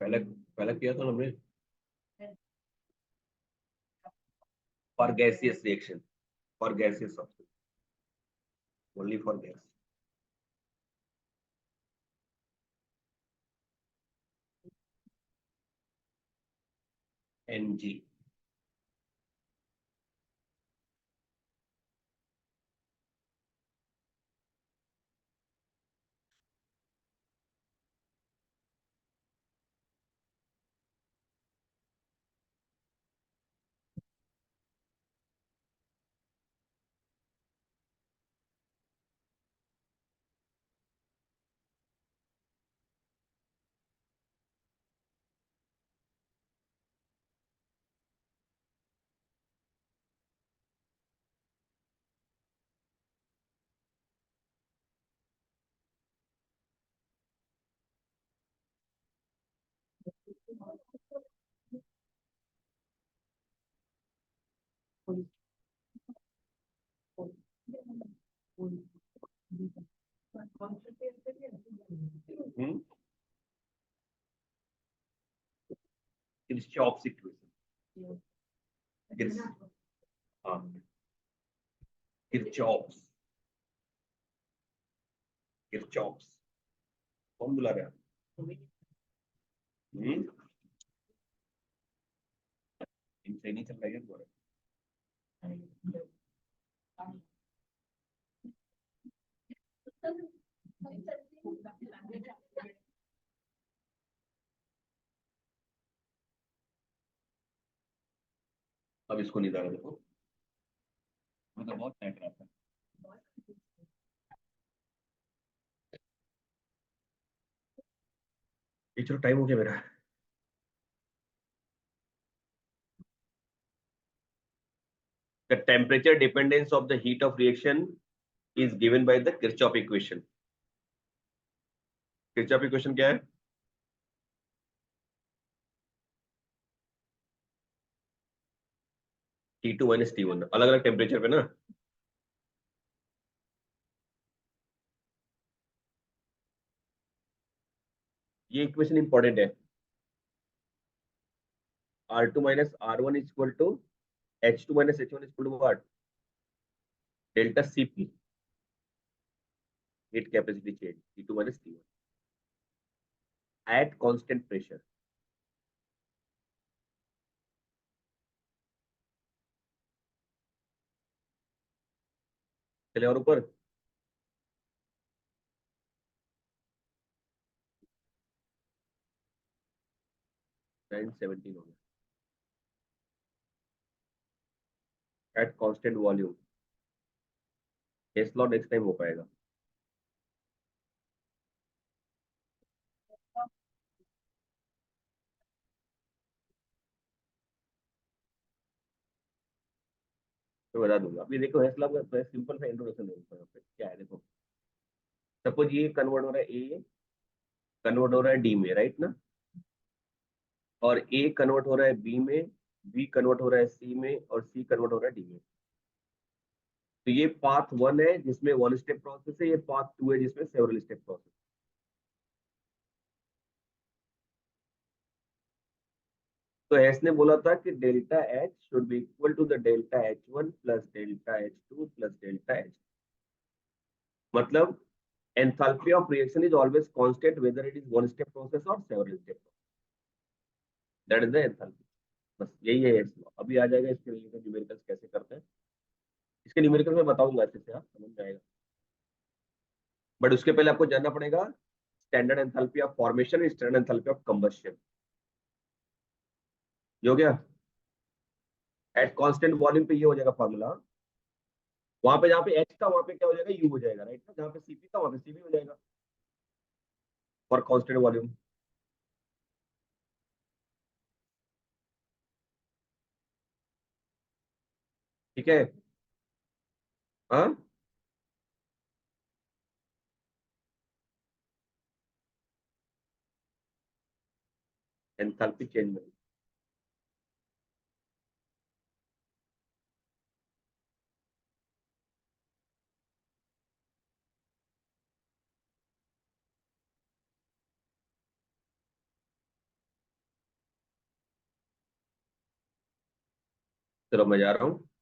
पहले पहले किया था हमने for gaseous reaction, for gaseous substance, only for gas. एनजी। किरचॉफ्स इक्वेशन, हाँ किरचॉफ्स, किरचॉफ्स कौन बुला रहा है? इनसे नहीं चल रहा है तुम्हारा? अब इसको नहीं डाला, देखो मतलब बहुत टाइट रहता है। ये चलो टाइम हो गया मेरा। The temperature dependence of the heat of reaction is given by the Kirchhoff equation. Kirchhoff equation क्या है? T2 minus T1 अलग अलग टेम्परेचर पे ना। ये इक्वेशन इंपॉर्टेंट है। R2 minus R1 is equal to H2 minus H1 is equal to what? Delta Cp, heat capacity change, T2 minus T1 at constant pressure. चले और ऊपर, नाइन 17 हो गया at constant volume. Hess law next time हो पाएगा। तो बता दूंगा। अभी देखो हेस लॉ का सिंपल सा इंट्रोडक्शन देता हूं। क्या है देखो, सपोज ये कन्वर्ट हो रहा है ए, कन्वर्ट हो रहा है डी में, राइट ना, और ए कन्वर्ट हो रहा है बी में, बी कन्वर्ट हो रहा है सी में, और सी कन्वर्ट हो रहा है डी में। तो ये पाथ वन है जिसमें वन स्टेप प्रोसेस है, ये पाथ टू है जिसमें सेवरल स्टेप प्रोसेस। तो एस ने बोला था कि delta H should be equal to the delta H one plus delta H two plus delta H, मतलब enthalpy of reaction is always constant whether it is one step process और several step process. That is the enthalpy. बस यही है S law. अभी आ जाएगा इसके related numericals कैसे करते हैं, इसके न्यूमेरिकल मैं बताऊंगा अच्छे से, आप समझ जाएगा। बट उसके पहले आपको जानना पड़ेगा standard enthalpy of formation, standard enthalpy of combustion. ये हो गया। एट कांस्टेंट वॉल्यूम पे ये हो जाएगा फॉर्मूला। वहां पे जहाँ पे एच था वहां पे क्या हो जाएगा, यू हो जाएगा, राइट ना। जहाँ पे सीपी था वहां पे सीपी हो जाएगा फॉर कांस्टेंट वॉल्यूम। ठीक है। हाँ, एंथैल्पी चेंज में। चलो मैं जा रहा हूँ।